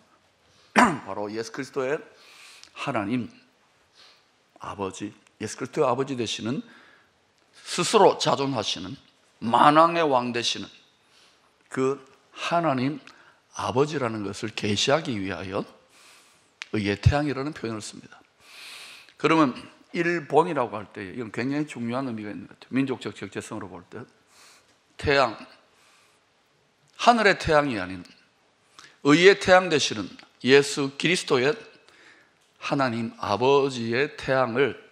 바로 예수 그리스도의 하나님 아버지, 예수 그리스도의 아버지 되시는, 스스로 자존하시는 만왕의 왕 되시는 그 하나님 아버지라는 것을 계시하기 위하여 의의 태양이라는 표현을 씁니다. 그러면 일본이라고 할 때 이건 굉장히 중요한 의미가 있는 것 같아요. 민족적 적재성으로 볼 때 태양, 하늘의 태양이 아닌 의의 태양 되시는 예수 그리스도의 하나님 아버지의 태양을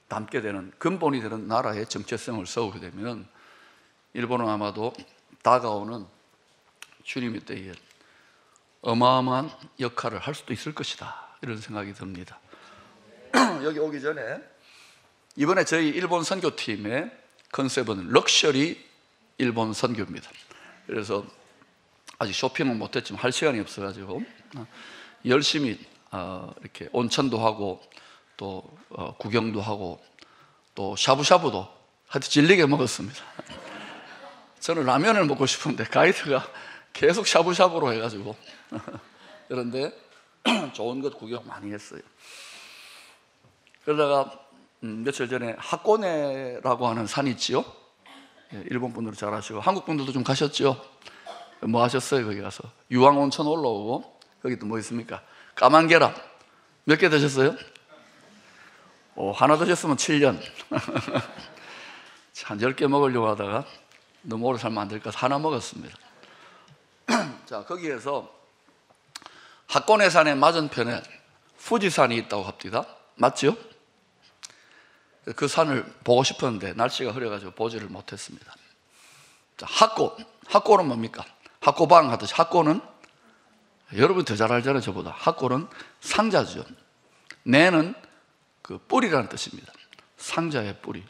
담게 되는, 근본이 되는 나라의 정체성을 세우게 되면 일본은 아마도 다가오는 주님의 때에 어마어마한 역할을 할 수도 있을 것이다, 이런 생각이 듭니다. 여기 오기 전에 이번에 저희 일본 선교팀의 컨셉은 럭셔리 일본 선교입니다. 그래서 아직 쇼핑은 못했지만 할 시간이 없어가지고 열심히 이렇게 온천도 하고 또 구경도 하고 또 샤브샤브도 하여튼 질리게 먹었습니다. 저는 라면을 먹고 싶은데 가이드가 계속 샤브샤브로 해가지고 그런데 좋은 것 구경 많이 했어요. 그러다가 며칠 전에 하코네라고 하는 산이 있지요. 일본 분들도 잘 아시고 한국 분들도 좀 가셨죠. 뭐 하셨어요? 거기 가서 유황온천 올라오고, 거기 또 뭐 있습니까? 까만 계란 몇 개 드셨어요? 하나 드셨으면 7년 한 10개 먹으려고 하다가 너무 오래 살면 안 될까 하나 먹었습니다. 자, 거기에서 하코네 산의 맞은편에 후지산이 있다고 합니다. 맞죠? 그 산을 보고 싶었는데 날씨가 흐려가지고 보지를 못했습니다. 자, 하코는 뭡니까? 하코방 하듯이 하코는 여러분 더 잘 알잖아요, 저보다. 하코는 상자죠. 네는 그 뿌리라는 뜻입니다. 상자의 뿌리.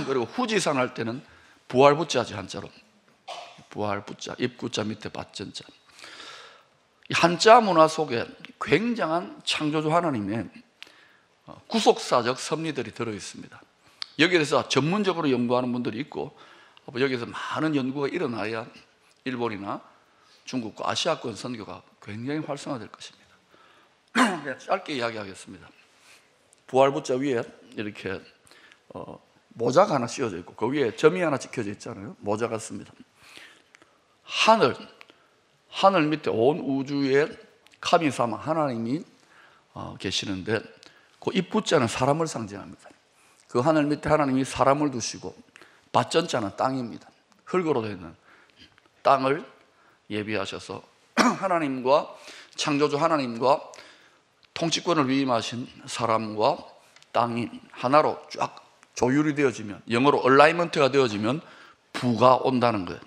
그리고 후지산 할 때는 부활부자지, 한자로. 부활부자, 입구자 밑에 받전자. 한자 문화 속에 굉장한 창조주 하나님의 구속사적 섭리들이 들어있습니다. 여기에 대해서 전문적으로 연구하는 분들이 있고, 여기에서 많은 연구가 일어나야 일본이나 중국과 아시아권 선교가 굉장히 활성화될 것입니다. 그냥 짧게 이야기하겠습니다. 부활부자 위에 이렇게 모자가 하나 씌워져 있고 그 위에 점이 하나 찍혀져 있잖아요. 모자 같습니다. 하늘 밑에 온 우주에 카미사마 하나님이 계시는데 그 입부자는 사람을 상징합니다. 그 하늘 밑에 하나님이 사람을 두시고 밭전자는 땅입니다. 흙으로 되어 있는 땅을 예비하셔서 하나님과 창조주 하나님과 통치권을 위임하신 사람과 땅이 하나로 쫙 조율이 되어지면, 영어로 얼라이먼트가 되어지면 부가 온다는 거예요.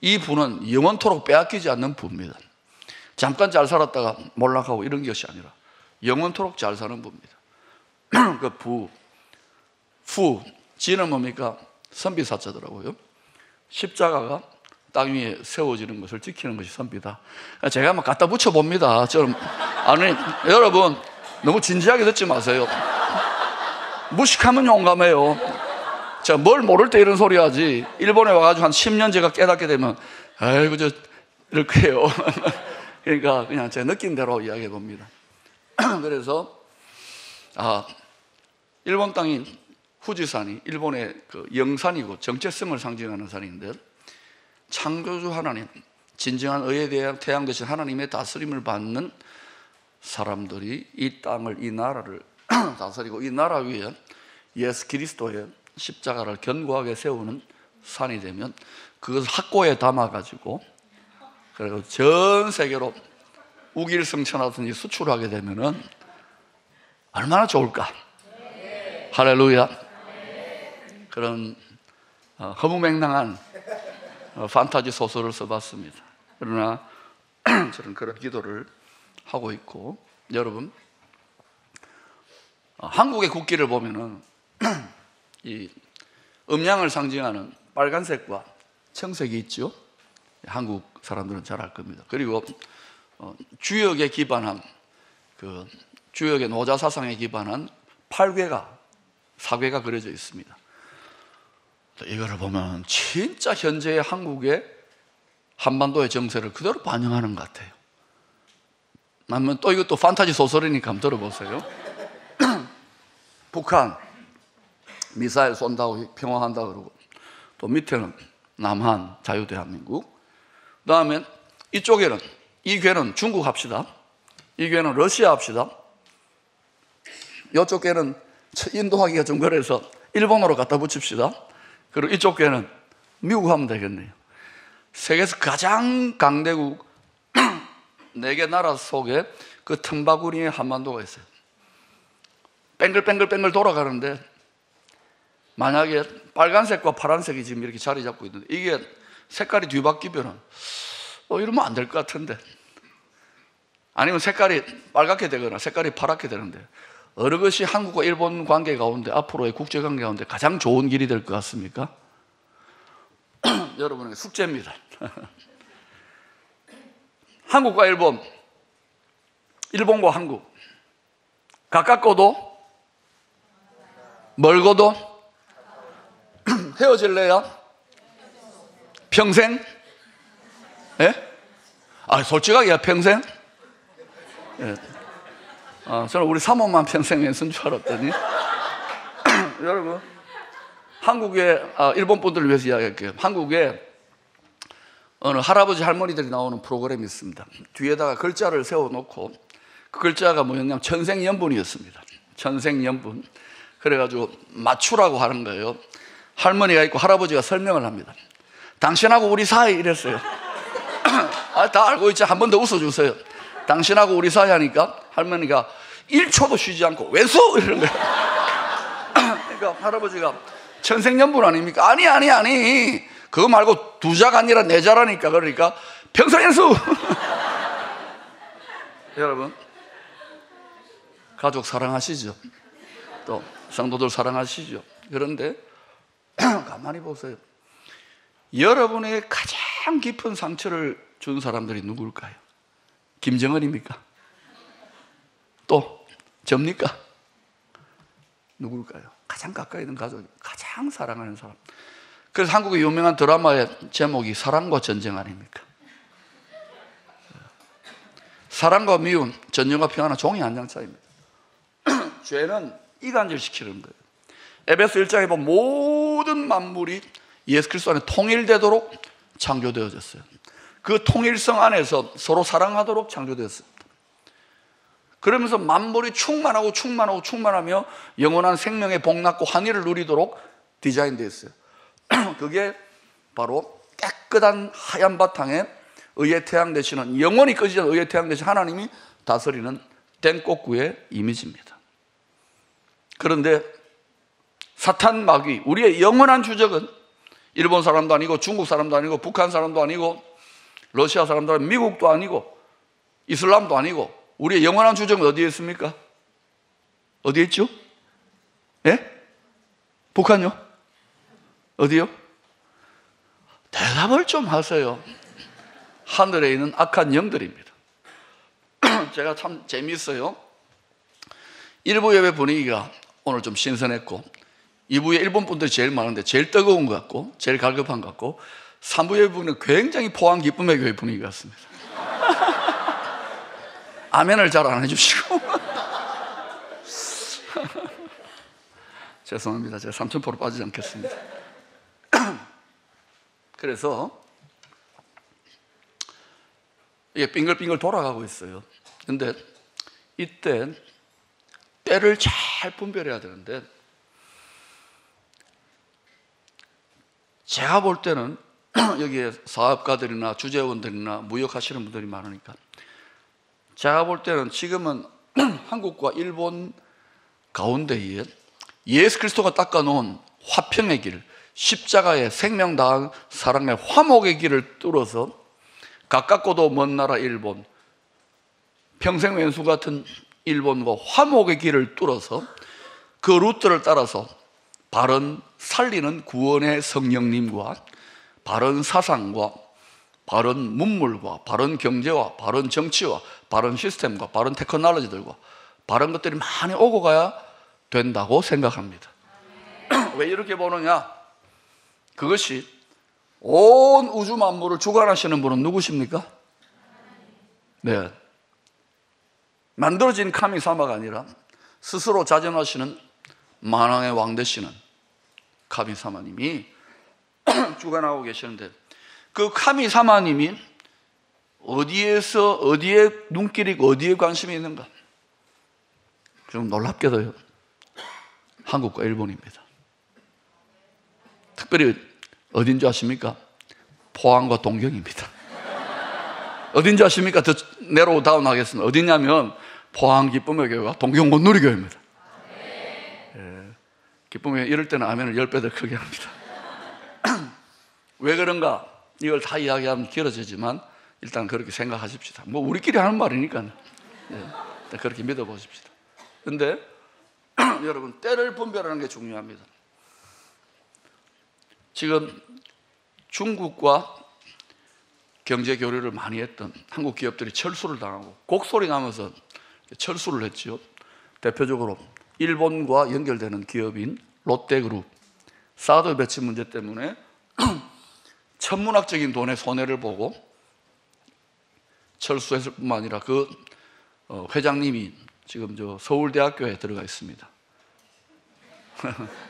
이 부는 영원토록 빼앗기지 않는 부입니다. 잠깐 잘 살았다가 몰락하고 이런 것이 아니라 영원토록 잘 사는 부입니다. 그 부, 후, 지는 뭡니까? 선비사자더라고요. 십자가가 땅 위에 세워지는 것을 지키는 것이 선비다. 제가 한번 갖다 붙여봅니다. 아니, 여러분 너무 진지하게 듣지 마세요. 무식하면 용감해요. 제가 뭘 모를 때 이런 소리 하지, 일본에 와가지고 한 10년 제가 깨닫게 되면 아이고 저 이렇게 해요. 그러니까 그냥 제 느낌대로 이야기해 봅니다. 그래서 일본 땅인 후지산이 일본의 그 영산이고 정체성을 상징하는 산인데, 창조주 하나님, 진정한 의의 태양 되신 하나님의 다스림을 받는 사람들이 이 땅을, 이 나라를 다스리고 이 나라 위에 예수 그리스도의 십자가를 견고하게 세우는 산이 되면 그것을 학고에 담아가지고 그리고 전 세계로 우길승천하든지 수출하게 되면은 얼마나 좋을까? 할렐루야. 그런 허무맹랑한 판타지 소설을 써봤습니다. 그러나 저는 그런 기도를 하고 있고, 여러분, 한국의 국기를 보면은 이 음양을 상징하는 빨간색과 청색이 있죠. 한국 사람들은 잘 알 겁니다. 그리고 주역에 기반한 그 주역의 노자 사상에 기반한 8궤가 4궤가 그려져 있습니다. 이거를 보면 진짜 현재의 한국의 한반도의 정세를 그대로 반영하는 것 같아요. 아니면 또 이것도 판타지 소설이니까 한번 들어보세요. 북한 미사일 쏜다고 평화한다 그러고, 또 밑에는 남한 자유대한민국, 그 다음에 이쪽에는 이 궤는 중국 합시다, 이 궤는 러시아 합시다, 이쪽 궤는 인도하기가 좀 그래서 일본으로 갖다 붙입시다. 그리고 이쪽 궤는 미국 하면 되겠네요. 세계에서 가장 강대국 4개 나라 속에 그 틈바구니에 한반도가 있어요. 뱅글뱅글 돌아가는데, 만약에 빨간색과 파란색이 지금 이렇게 자리 잡고 있는데, 이게 색깔이 뒤바뀌면 이러면 안 될 것 같은데, 아니면 색깔이 빨갛게 되거나 색깔이 파랗게 되는데, 어느 것이 한국과 일본 관계 가운데, 앞으로의 국제관계 가운데 가장 좋은 길이 될 것 같습니까? 여러분에게 숙제입니다. 한국과 일본, 일본과 한국, 가깝고도 멀고도 헤어질래요? 평생? 예? 솔직하게 평생? 예. 저는 우리 사모만 평생 했은 줄 알았더니 여러분, 한국의 일본 분들을 위해서 이야기할게요. 한국에 어느 할아버지 할머니들이 나오는 프로그램이 있습니다. 뒤에다가 글자를 세워놓고 그 글자가 뭐였냐면 천생연분이었습니다. 천생연분. 그래가지고 맞추라고 하는 거예요. 할머니가 있고 할아버지가 설명을 합니다. 당신하고 우리 사이 이랬어요. 다 알고 있지, 한 번 더 웃어주세요. 당신하고 우리 사이 하니까 할머니가 1초도 쉬지 않고 왜소? 이러는 거예요. 그러니까 할아버지가 천생연분 아닙니까? 아니 그거 말고 2자가 아니라 4자라니까. 그러니까 평생연수. 여러분, 가족 사랑하시죠? 또 성도들 사랑하시죠? 그런데 가만히 보세요. 여러분에게 가장 깊은 상처를 준 사람들이 누굴까요? 김정은입니까? 또 접니까? 누굴까요? 가장 가까이 있는 가족, 가장 사랑하는 사람. 그래서 한국의 유명한 드라마의 제목이 사랑과 전쟁 아닙니까? 사랑과 미움, 전쟁과 평화는 종이 한 장 차이입니다. 죄는 이간질시키는 거예요. 에베소 1장에 보면 모든 만물이 예수 그리스도 안에 통일되도록 창조되어졌어요. 그 통일성 안에서 서로 사랑하도록 창조되었습니다. 그러면서 만물이 충만하며 영원한 생명의 복락과 환희를 누리도록 디자인되었어요. 그게 바로 깨끗한 하얀 바탕에 의의 태양 되시는, 영원히 꺼지지 않는 의의 태양 되신 하나님이 다스리는 땡꼬꾸의 이미지입니다. 그런데 사탄 마귀, 우리의 영원한 주적은 일본 사람도 아니고 중국 사람도 아니고 북한 사람도 아니고 러시아 사람도 아니고 미국도 아니고 이슬람도 아니고, 우리의 영원한 주적은 어디에 있습니까? 어디에 있죠? 예? 북한요? 어디요? 대답을 좀 하세요. 하늘에 있는 악한 영들입니다. 제가 참 재미있어요. 1부 예배 분위기가 오늘 좀 신선했고, 2부에 일본 분들이 제일 많은데 제일 뜨거운 것 같고 제일 갈급한 것 같고, 3부 예배 분위기는 굉장히 포항 기쁨의 교회 분위기 같습니다. 아멘을 잘 안 해주시고 죄송합니다. 제가 3000% 빠지지 않겠습니다. 그래서 이게 빙글빙글 돌아가고 있어요. 근데 이때 때를 잘 분별해야 되는데, 제가 볼 때는 여기에 사업가들이나 주재원들이나 무역하시는 분들이 많으니까, 제가 볼 때는 지금은 한국과 일본 가운데에 예수 그리스도가 닦아놓은 화평의 길, 십자가에 생명 다한 사랑의 화목의 길을 뚫어서 가깝고도 먼 나라 일본, 평생 왼수 같은 일본과 화목의 길을 뚫어서 그 루트를 따라서 바른 살리는 구원의 성령님과 바른 사상과 바른 문물과 바른 경제와 바른 정치와 바른 시스템과 바른 테크놀로지들과 바른 것들이 많이 오고 가야 된다고 생각합니다. 왜 이렇게 보느냐? 그것이 온 우주 만물을 주관하시는 분은 누구십니까? 네, 만들어진 카미사마가 아니라 스스로 자전하시는 만왕의 왕 되시는 카미사마님이 주관하고 계시는데, 그 카미사마님이 어디에 눈길이 있고 어디에 관심이 있는가? 좀 놀랍게도요, 한국과 일본입니다. 특별히 어딘지 아십니까? 포항과 동경입니다. 어딘지 아십니까? 더 내로우 다운 하겠습니다. 어디냐면 포항 기쁨의 교회와 동경 온누리교회입니다. 예, 기쁨의 이럴 때는 아멘을 10배 더 크게 합니다. 왜 그런가? 이걸 다 이야기하면 길어지지만 일단 그렇게 생각하십시다. 뭐 우리끼리 하는 말이니까요. 예, 일단 그렇게 믿어보십시다. 근데 여러분, 때를 분별하는 게 중요합니다. 지금 중국과 경제 교류를 많이 했던 한국 기업들이 철수를 당하고 곡소리 나면서 철수를 했죠. 대표적으로 일본과 연결되는 기업인 롯데그룹, 사드 배치 문제 때문에 천문학적인 돈의 손해를 보고 철수했을 뿐만 아니라 그 회장님이 지금 서울대학교에 들어가 있습니다.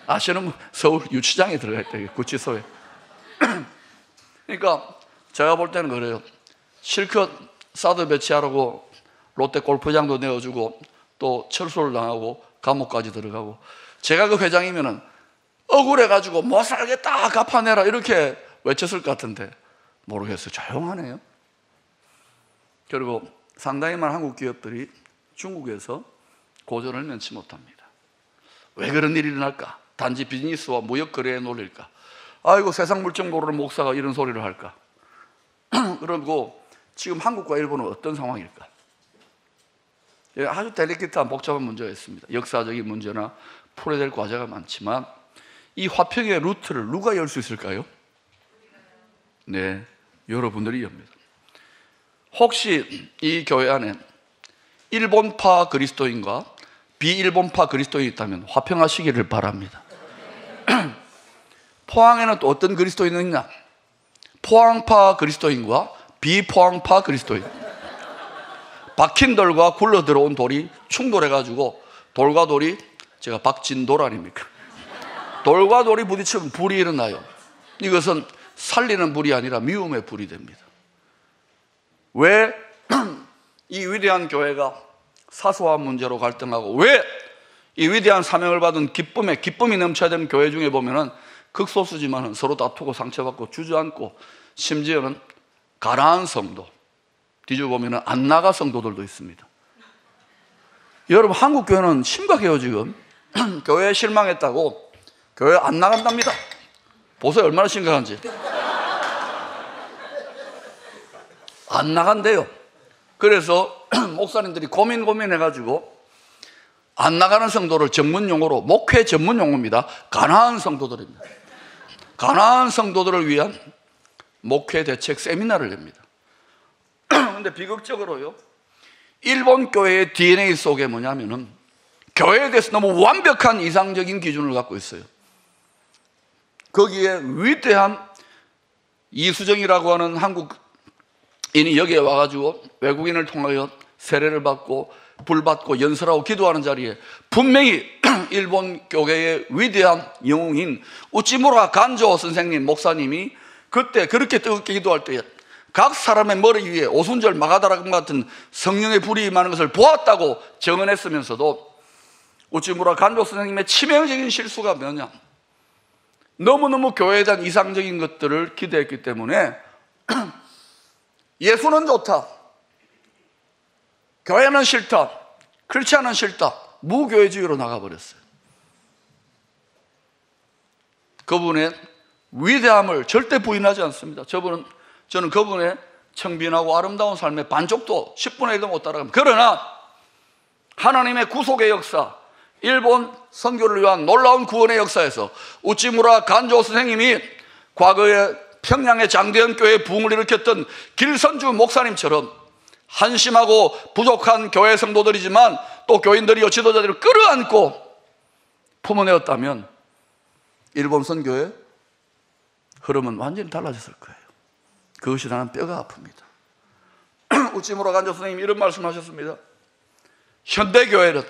아시는 서울 유치장에 들어가 있다, 구치소에. 그러니까 제가 볼 때는 그래요. 실컷 사드 배치하라고 롯데 골프장도 내어주고 또 철수를 당하고 감옥까지 들어가고, 제가 그 회장이면은 억울해가지고 못 살겠다, 갚아내라 이렇게 외쳤을 것 같은데 모르겠어요. 조용하네요. 그리고 상당히 많은 한국 기업들이 중국에서 고전을 면치 못합니다. 왜 그런 일이 일어날까? 단지 비즈니스와 무역 거래에 놀릴까? 아이고, 세상 물정 모르는 목사가 이런 소리를 할까? 그리고 지금 한국과 일본은 어떤 상황일까? 아주 델리케이트한 복잡한 문제가 있습니다. 역사적인 문제나 풀어야 될 과제가 많지만 이 화평의 루트를 누가 열 수 있을까요? 네, 여러분들이 엽니다. 혹시 이 교회 안에 일본파 그리스도인과 비일본파 그리스도인이 있다면 화평하시기를 바랍니다. 포항에는 또 어떤 그리스도인이 있냐? 포항파 그리스도인과 비포항파 그리스도인. 박힌 돌과 굴러 들어온 돌이 충돌해가지고, 돌과 돌이, 제가 박진돌 아닙니까? 돌과 돌이 부딪히면 불이 일어나요. 이것은 살리는 불이 아니라 미움의 불이 됩니다. 왜 이 위대한 교회가 사소한 문제로 갈등하고, 왜 이 위대한 사명을 받은 기쁨이 넘쳐야 되는 교회 중에 보면은 극소수지만은 서로 다투고 상처받고 주저앉고, 심지어는 가라앉은 성도, 뒤져보면은 안 나가 성도들도 있습니다. 여러분, 한국 교회는 심각해요. 지금 교회에 실망했다고 교회 안 나간답니다. 보세요, 얼마나 심각한지. 안 나간대요. 그래서 목사님들이 고민해가지고 안 나가는 성도를 전문용어로, 목회 전문용어입니다, 가나안 성도들입니다. 가나안 성도들을 위한 목회 대책 세미나를 냅니다. 그런데 비극적으로요, 일본 교회의 DNA 속에 뭐냐면은 교회에 대해서 너무 완벽한 이상적인 기준을 갖고 있어요. 거기에 위대한 이수정이라고 하는 한국인이 여기에 와가지고 외국인을 통하여 세례를 받고 불 받고 연설하고 기도하는 자리에 분명히 일본 교회의 위대한 영웅인 우치무라 간조 선생님, 목사님이 그때 그렇게 뜨겁게 기도할 때에 각 사람의 머리 위에 오순절 마가다라금 같은 성령의 불이 임하는 것을 보았다고 증언했으면서도, 우치무라 간조 선생님의 치명적인 실수가 뭐냐? 너무너무 교회에 대한 이상적인 것들을 기대했기 때문에 예수는 좋다, 교회는 싫다, 크리스찬은 싫다, 무교회주의로 나가버렸어요. 그분의 위대함을 절대 부인하지 않습니다. 저는 그분의 청빈하고 아름다운 삶의 반쪽도 10분의 1도 못 따라갑니다. 그러나 하나님의 구속의 역사, 일본 선교를 위한 놀라운 구원의 역사에서 우찌무라 간조 선생님이 과거에 평양의 장대현 교회에 부흥을 일으켰던 길선주 목사님처럼 한심하고 부족한 교회 성도들이지만 또 교인들이요 지도자들을 끌어안고 품어내었다면 일본 선교의 흐름은 완전히 달라졌을 거예요. 그것이 나는 뼈가 아픕니다. 우찌무라 간조 선생님이 이런 말씀하셨습니다. 현대교회는,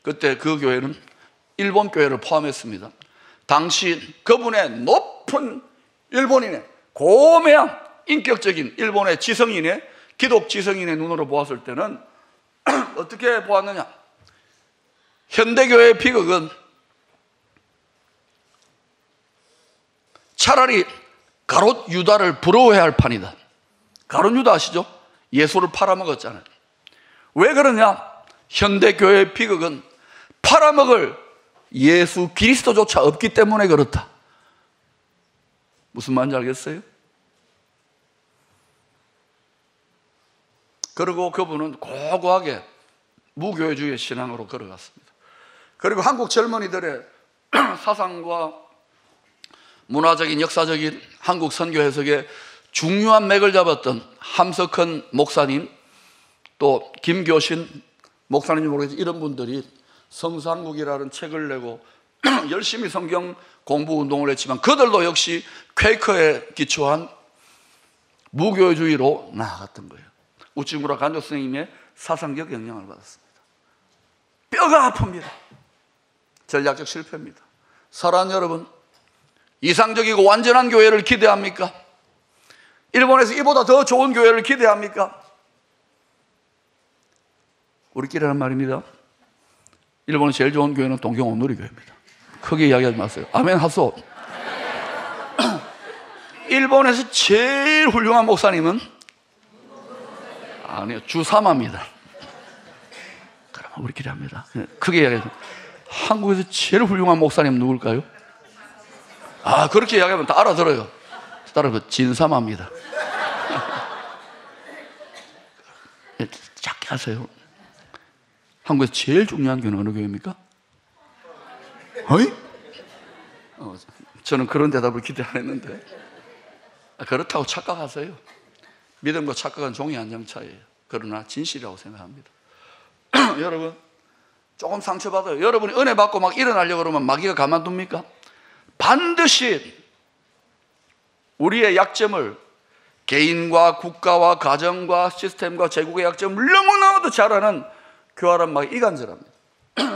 그때 그 교회는 일본 교회를 포함했습니다. 당시 그분의 높은 일본인의 고매한 인격적인 일본의 지성인의 기독 지성인의 눈으로 보았을 때는 어떻게 보았느냐? 현대교회의 비극은 차라리 가롯 유다를 부러워해야 할 판이다. 가롯 유다 아시죠? 예수를 팔아먹었잖아요. 왜 그러냐? 현대교회의 비극은 팔아먹을 예수 그리스도조차 없기 때문에 그렇다. 무슨 말인지 알겠어요? 그리고 그분은 고고하게 무교회주의 신앙으로 걸어갔습니다. 그리고 한국 젊은이들의 사상과 문화적인 역사적인 한국 선교 해석에 중요한 맥을 잡았던 함석헌 목사님, 또 김교신 목사님이 모르겠지만 이런 분들이 성산국이라는 책을 내고 열심히 성경 공부 운동을 했지만 그들도 역시 퀘이커에 기초한 무교회주의로 나아갔던 거예요. 우찌무라 간조 선생님의 사상적 영향을 받았습니다. 뼈가 아픕니다. 전략적 실패입니다. 사랑하는 여러분, 이상적이고 완전한 교회를 기대합니까? 일본에서 이보다 더 좋은 교회를 기대합니까? 우리끼리 하는 말입니다. 일본의 제일 좋은 교회는 동경 온누리 교회입니다. 크게 이야기하지 마세요. 아멘 하소. 일본에서 제일 훌륭한 목사님은 아니요, 주사마입니다. 그러면 우리끼리 합니다. 크게 이야기하죠. 한국에서 제일 훌륭한 목사님 누굴까요? 아, 그렇게 이야기하면 다 알아들어요. 따라서 진사마입니다. 작게 하세요. 한국에서 제일 중요한 교회는 어느 교회입니까? 어이? 저는 그런 대답을 기대 안 했는데 그렇다고 착각하세요. 믿음과 착각은 종이 한 장 차이예요. 그러나 진실이라고 생각합니다. 여러분, 조금 상처받아요. 여러분이 은혜 받고 막 일어나려고 그러면 마귀가 가만둡니까? 반드시 우리의 약점을, 개인과 국가와 가정과 시스템과 제국의 약점을 너무나도 잘 아는 교활한 마귀 이간질합니다.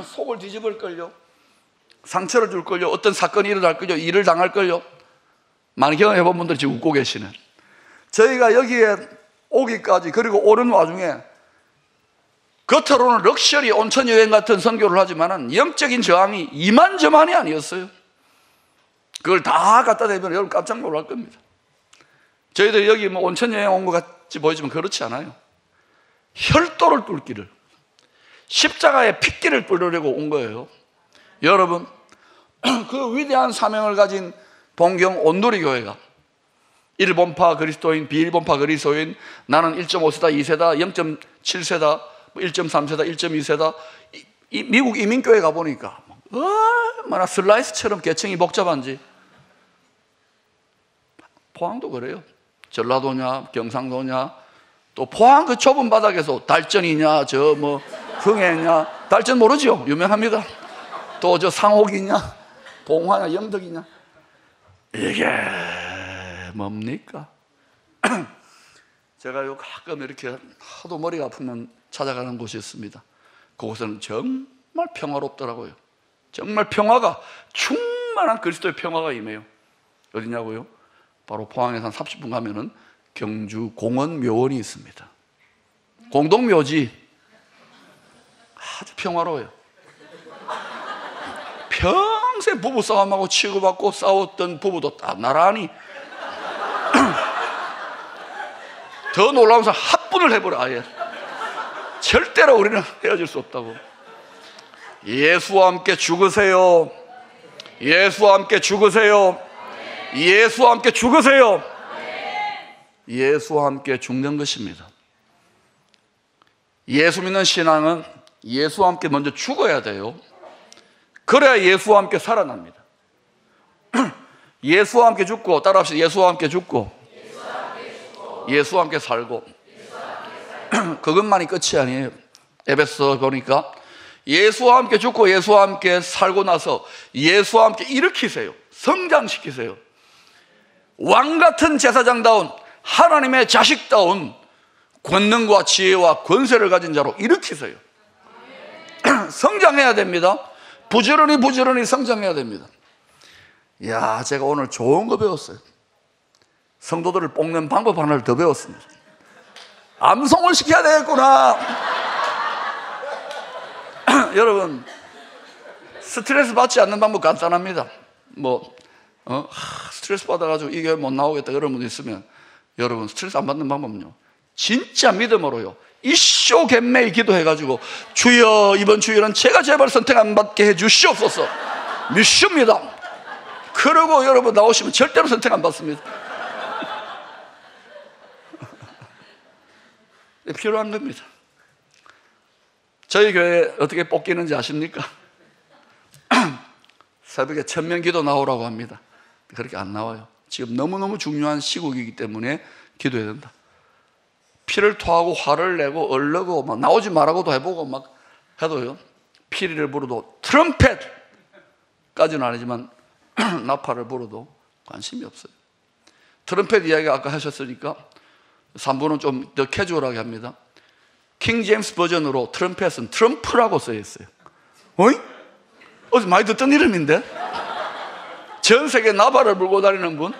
속을 뒤집을걸요, 상처를 줄걸요, 어떤 사건이 일어날걸요, 일을 당할걸요. 많이 경험해본 분들이 지금 웃고 계시는, 저희가 여기에 오기까지, 그리고 오는 와중에 겉으로는 럭셔리 온천 여행 같은 선교를 하지만은 영적인 저항이 이만저만이 아니었어요. 그걸 다 갖다 대면 여러분 깜짝 놀랄 겁니다. 저희들이 여기 뭐 온천 여행 온 것 같이 보이지만 그렇지 않아요. 혈도를 뚫기를, 십자가의 핏기를 뚫으려고 온 거예요. 여러분, 그 위대한 사명을 가진 동경 온누리 교회가 1번파 그리스도인, 비일본파 그리스도인, 나는 1.5세다, 2세다, 0.7세다, 1.3세다, 1.2세다. 미국 이민교회 가보니까 얼마나 슬라이스처럼 계층이 복잡한지. 포항도 그래요. 전라도냐 경상도냐, 또 포항 그 좁은 바닥에서 달전이냐 저 뭐 흥해냐, 달전 모르죠? 유명합니다. 또 저 상옥이냐 봉화냐 영덕이냐, 이게 뭡니까? 제가 요 가끔 이렇게 하도 머리가 아프면 찾아가는 곳이 있습니다. 그곳은 정말 평화롭더라고요. 정말 평화가, 충만한 그리스도의 평화가 임해요. 어디냐고요? 바로 포항에서 한 30분 가면은 경주 공원 묘원이 있습니다. 공동묘지. 아주 평화로워요. 평생 부부싸움하고 치고받고 싸웠던 부부도 딱 나란히 더 놀라운 사람 합분을 해버려. 아예 절대로 우리는 헤어질 수 없다고. 예수와 함께 죽으세요. 예수와 함께 죽으세요. 예수와 함께 죽으세요. 예수와 함께 죽는 것입니다. 예수 믿는 신앙은 예수와 함께 먼저 죽어야 돼요. 그래야 예수와 함께 살아납니다. 예수와 함께 죽고, 따라합시다. 예수와 함께 죽고, 예수와 함께 살고. 그것만이 끝이 아니에요. 에베소 보니까 예수와 함께 죽고 예수와 함께 살고 나서 예수와 함께 일으키세요. 성장시키세요. 왕같은 제사장다운 하나님의 자식다운 권능과 지혜와 권세를 가진 자로 일으키세요. 성장해야 됩니다. 부지런히 성장해야 됩니다. 이야, 제가 오늘 좋은 거 배웠어요. 성도들을 볶는 방법 하나를 더 배웠습니다. 암송을 시켜야 되겠구나. 여러분, 스트레스 받지 않는 방법 간단합니다. 스트레스 받아가지고 이게 못 나오겠다 그런 분 있으면, 여러분 스트레스 안 받는 방법은요, 진짜 믿음으로요, 이쇼懸命히 기도해가지고 주여 이번 주일은 제가 제발 선택 안 받게 해주시옵소서 믿습니다. 그러고 여러분 나오시면 절대로 선택 안 받습니다. 필요한 겁니다. 저희 교회 어떻게 뽑기는지 아십니까? 새벽에 1000명 기도 나오라고 합니다. 그렇게 안 나와요. 지금 너무너무 중요한 시국이기 때문에 기도해야 된다. 피를 토하고 화를 내고 얼르고 막 나오지 말라고도 해보고 막 해도요, 피리를 불어도, 트럼펫까지는 아니지만 나팔을 불어도 관심이 없어요. 트럼펫 이야기 아까 하셨으니까 3부는 좀 더 캐주얼하게 합니다. 킹 제임스 버전으로 트럼펫은 트럼프라고 써 있어요. 어이? 어제 많이 듣던 이름인데? 전 세계 나팔을 불고 다니는 분?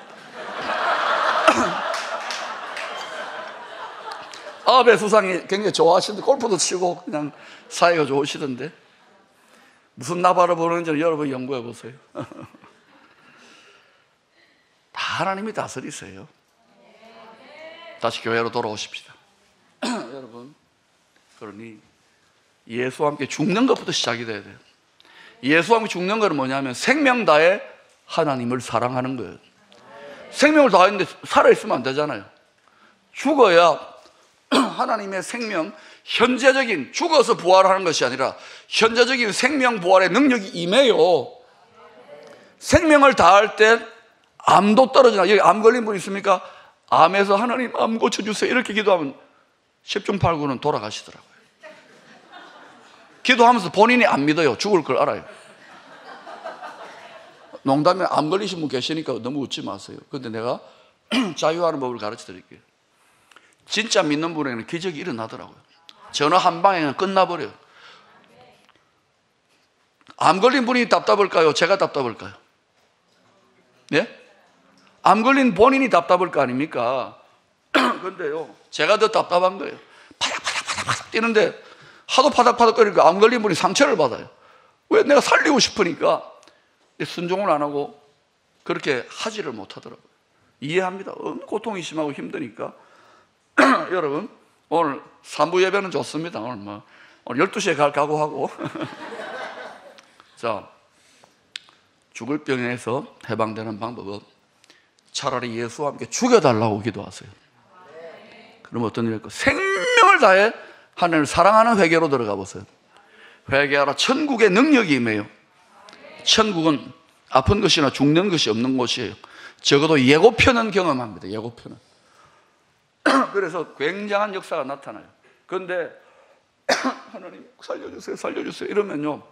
아베 수상이 굉장히 좋아하시는데, 골프도 치고 그냥 사이가 좋으시던데, 무슨 나팔을 부르는지 여러분 연구해 보세요. 다 하나님이 다스리세요. 다시 교회로 돌아오십시다. 여러분, 그러니 예수와 함께 죽는 것부터 시작이 돼야 돼요. 예수와 함께 죽는 것은 뭐냐면 생명 다해 하나님을 사랑하는 거예요. 생명을 다했는데 살아있으면 안 되잖아요. 죽어야 하나님의 생명, 현재적인, 죽어서 부활하는 것이 아니라 현재적인 생명 부활의 능력이 임해요. 생명을 다할 때 암도 떨어지나. 여기 암 걸린 분 있습니까? 암에서 하나님 암 고쳐주세요 이렇게 기도하면 10중 8구는 돌아가시더라고요. 기도하면서 본인이 안 믿어요. 죽을 걸 알아요. 농담에 암 걸리신 분 계시니까 너무 웃지 마세요. 그런데 내가 자유하는 법을 가르쳐 드릴게요. 진짜 믿는 분에게는 기적이 일어나더라고요. 전화 한 방에 끝나버려요. 암 걸린 분이 답답할까요? 제가 답답할까요? 예? 암 걸린 본인이 답답할 거 아닙니까? 그런데요, 제가 더 답답한 거예요. 파닥파닥 뛰는데 하도 파닥파닥 거리니까 암 걸린 분이 상처를 받아요. 왜? 내가 살리고 싶으니까 순종을 안 하고 그렇게 하지를 못하더라고요. 이해합니다. 고통이 심하고 힘드니까. 여러분, 오늘 3부 예배는 좋습니다. 오늘 12시에 갈 각오하고. 자, 죽을 병에서 해방되는 방법은 차라리 예수와 함께 죽여달라고 기도하세요. 그럼 어떤 일이 있을까? 생명을 다해 하나님을 사랑하는 회개로 들어가 보세요. 회개하라. 천국의 능력이 임해요. 천국은 아픈 것이나 죽는 것이 없는 곳이에요. 적어도 예고편은 경험합니다. 예고편은. 그래서 굉장한 역사가 나타나요. 그런데 하나님 살려주세요, 살려주세요 이러면요,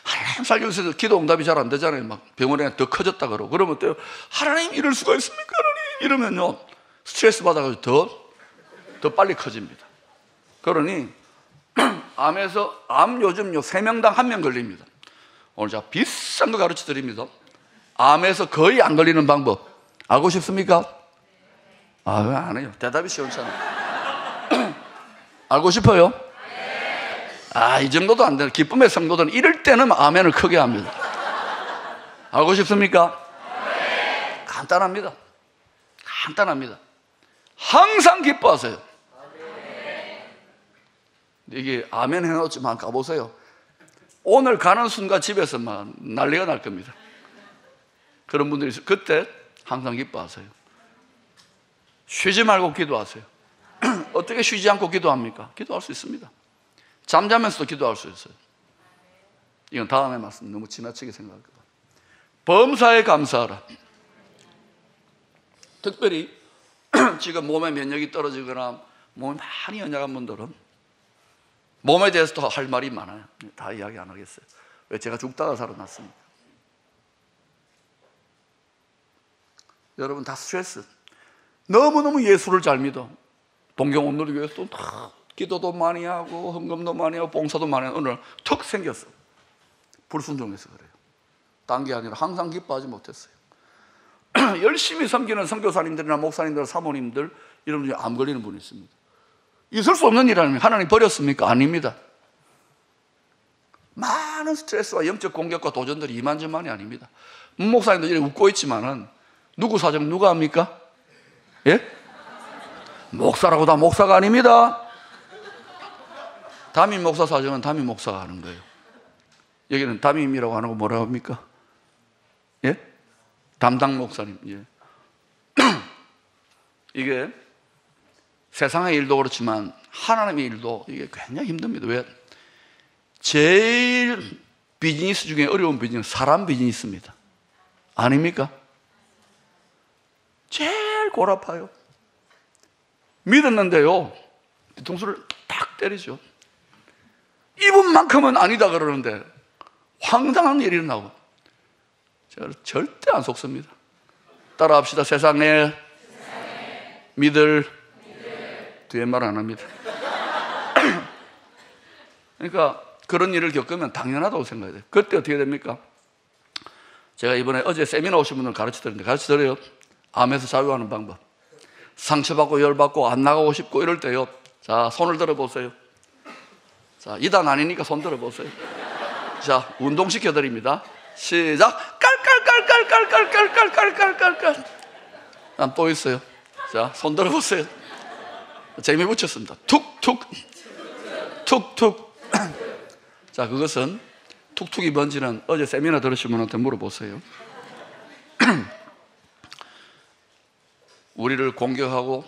하나님 살려주세요 기도 응답이 잘 안 되잖아요. 막 병원에 더 커졌다 그러고. 그러면 어때요? 하나님 이럴 수가 있습니까? 하나님 이러면요, 스트레스 받아가지고 더 빨리 커집니다. 그러니 암에서, 암 요즘요 3명당 1명 걸립니다. 오늘 제가 비싼 거 가르쳐 드립니다. 암에서 거의 안 걸리는 방법 알고 싶습니까? 아, 왜 안 해요? 대답이 시원찮아. 알고 싶어요? 아, 이 정도도 안 되는 기쁨의 성도들은 이럴 때는 아멘을 크게 합니다. 알고 싶습니까? 간단합니다. 간단합니다. 항상 기뻐하세요. 이게 아멘 해놓지만 가보세요. 오늘 가는 순간 집에서 막 난리가 날 겁니다. 그런 분들이 있어요. 그때 항상 기뻐하세요. 쉬지 말고 기도하세요. 어떻게 쉬지 않고 기도합니까? 기도할 수 있습니다. 잠자면서도 기도할 수 있어요. 이건 다음에 말씀 너무 지나치게 생각합니다. 범사에 감사하라. 특별히 지금 몸의 면역이 떨어지거나 몸이 많이 연약한 분들은 몸에 대해서도 할 말이 많아요. 다 이야기 안 하겠어요. 왜? 제가 죽다가 살아났으니까. 여러분 다 스트레스. 너무너무 예수를 잘 믿어. 동경오늘교회에서도 다 기도도 많이 하고 헌금도 많이 하고 봉사도 많이 하고 오늘 턱 생겼어. 불순종해서 그래요. 딴 게 아니라 항상 기뻐하지 못했어요. 열심히 섬기는 선교사님들이나 목사님들, 사모님들 이런 분이 암 걸리는 분이 있습니다. 있을 수 없는 일 아닙니까? 하나님 버렸습니까? 아닙니다. 많은 스트레스와 영적 공격과 도전들이 이만저만이 아닙니다. 목사님도 이렇게 웃고 있지만은 누구 사정 누가 합니까? 예? 목사라고 다 목사가 아닙니다. 담임 목사 사정은 담임 목사가 하는 거예요. 여기는 담임이라고 하는 거 뭐라고 합니까? 예? 담당 목사님. 예. 이게 세상의 일도 그렇지만 하나님의 일도 이게 굉장히 힘듭니다. 왜? 제일 비즈니스 중에 어려운 비즈니스, 사람 비즈니스입니다. 아닙니까? 제일 골 아파요. 믿었는데요, 뒤통수를 딱 때리죠. 이분만큼은 아니다 그러는데 황당한 일이 일어나고 제가 절대 안 속습니다. 따라합시다. 세상에 믿을 뒤에 말 안 합니다. 그러니까 그런 일을 겪으면 당연하다고 생각해야 돼요. 그때 어떻게 됩니까? 제가 이번에 어제 세미나 오신 분들 가르쳐드렸는데 가르쳐드려요. 암에서 자유하는 방법. 상처받고 열받고 안 나가고 싶고 이럴 때요, 자, 손을 들어보세요. 자, 2단 아니니까 손 들어보세요. 자, 운동시켜드립니다. 시작. 깔깔깔깔깔깔깔깔깔깔깔. 또 있어요. 자, 손 들어보세요. 재미 붙였습니다. 툭툭 툭툭. 자, 그것은 툭툭이 뭔지는 어제 세미나 들으신 분한테 물어보세요. 우리를 공격하고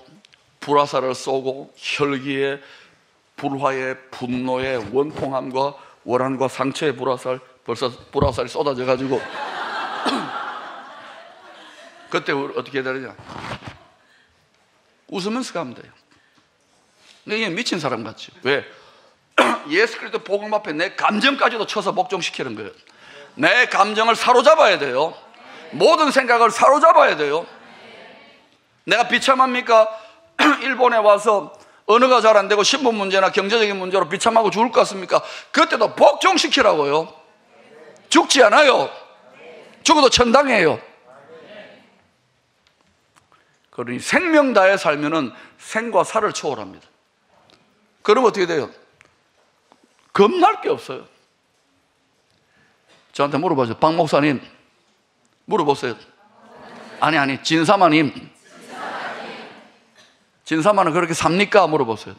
불화살을 쏘고 혈기에 불화에 분노에 원통함과 원한과 상처의 불화살, 벌써 불화살이 쏟아져 가지고 그때 우리 어떻게 해야 되냐? 웃으면서 가면 돼요. 근데 이게 미친 사람 같지. 왜? 예수 그리스도 복음 앞에 내 감정까지도 쳐서 복종시키는 거예요. 내 감정을 사로잡아야 돼요. 모든 생각을 사로잡아야 돼요. 내가 비참합니까? 일본에 와서 언어가 잘 안 되고 신분 문제나 경제적인 문제로 비참하고 죽을 것 같습니까? 그때도 복종시키라고요. 죽지 않아요. 죽어도 천당이에요. 그러니 생명 다해 살면은 생과 사를 초월합니다. 그럼 어떻게 돼요? 겁날 게 없어요. 저한테 물어봐줘. 박 목사님 물어보세요. 아니 진사마님, 진사마는 그렇게 삽니까? 물어보세요.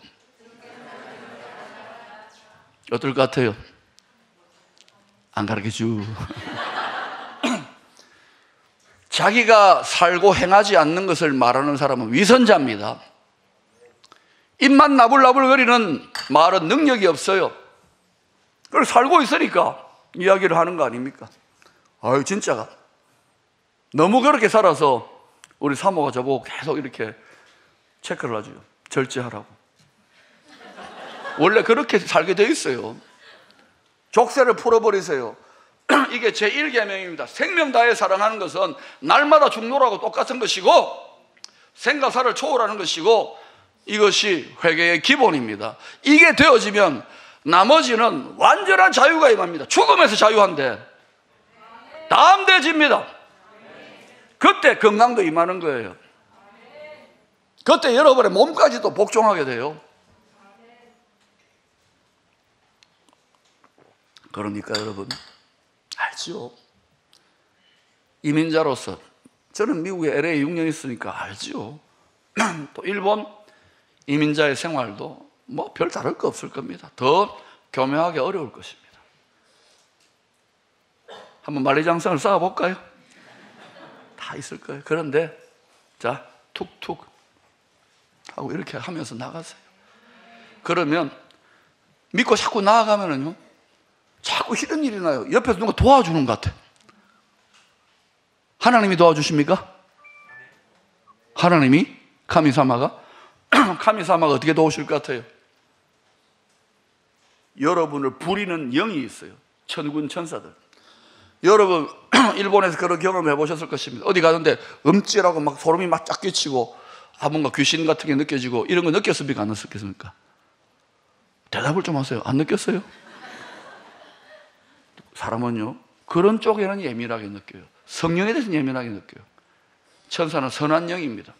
어떨 것 같아요? 안 가르쳐줘. 자기가 살고 행하지 않는 것을 말하는 사람은 위선자입니다. 입만 나불나불거리는 말은 능력이 없어요. 그걸 살고 있으니까 이야기를 하는 거 아닙니까? 아유, 진짜가 너무 그렇게 살아서 우리 사모가 저보고 계속 이렇게 체크를 하죠. 절제하라고. 원래 그렇게 살게 돼 있어요. 족쇄를 풀어버리세요. 이게 제1계명입니다. 생명 다해 사랑하는 것은 날마다 죽노라고 똑같은 것이고 생과 사를 초월하는 것이고 이것이 회개의 기본입니다. 이게 되어지면 나머지는 완전한 자유가 임합니다. 죽음에서 자유한데 담대해집니다. 그때 건강도 임하는 거예요. 그때 여러분의 몸까지도 복종하게 돼요. 그러니까 여러분 알죠? 이민자로서 저는 미국에 LA 6년 있으니까 알죠? 또 일본 이민자의 생활도 뭐 별 다를 거 없을 겁니다. 더 교묘하게 어려울 것입니다. 한번 만리장성을 쌓아볼까요? 다 있을 거예요. 그런데 자, 툭툭 하고 이렇게 하면서 나가세요. 그러면 믿고 자꾸 나아가면은요, 자꾸 이런 일이 나요. 옆에서 누가 도와주는 것 같아. 하나님이 도와주십니까? 하나님이 카미사마가 카미사마가 어떻게 도우실 것 같아요? 여러분을 부리는 영이 있어요. 천군 천사들. 여러분 일본에서 그런 경험 해보셨을 것입니다. 어디 가는데 음찔하고 막 소름이 막 쫙 끼치고 뭔가 귀신 같은 게 느껴지고 이런 거 느꼈습니까? 안 느꼈습니까? 대답을 좀 하세요. 안 느꼈어요? 사람은요, 그런 쪽에는 예민하게 느껴요. 성령에 대해서는 예민하게 느껴요. 천사는 선한 영입니다.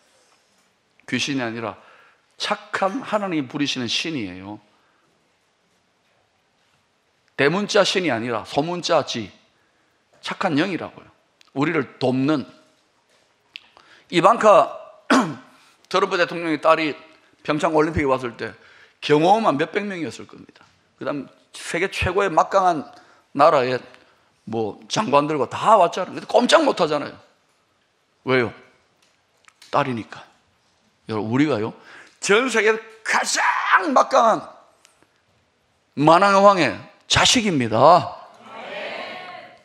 귀신이 아니라 착한 하나님이 부리시는 신이에요. 대문자 신이 아니라 소문자 지, 착한 영이라고요. 우리를 돕는. 이방카 트럼프 대통령의 딸이 평창 올림픽에 왔을 때 경호만 몇백 명이었을 겁니다. 그 다음 세계 최고의 막강한 나라의 뭐 장관들과 다 왔잖아요. 근데 꼼짝 못 하잖아요. 왜요? 딸이니까. 여러분, 우리가요, 전 세계 가장 막강한 만왕의 자식입니다.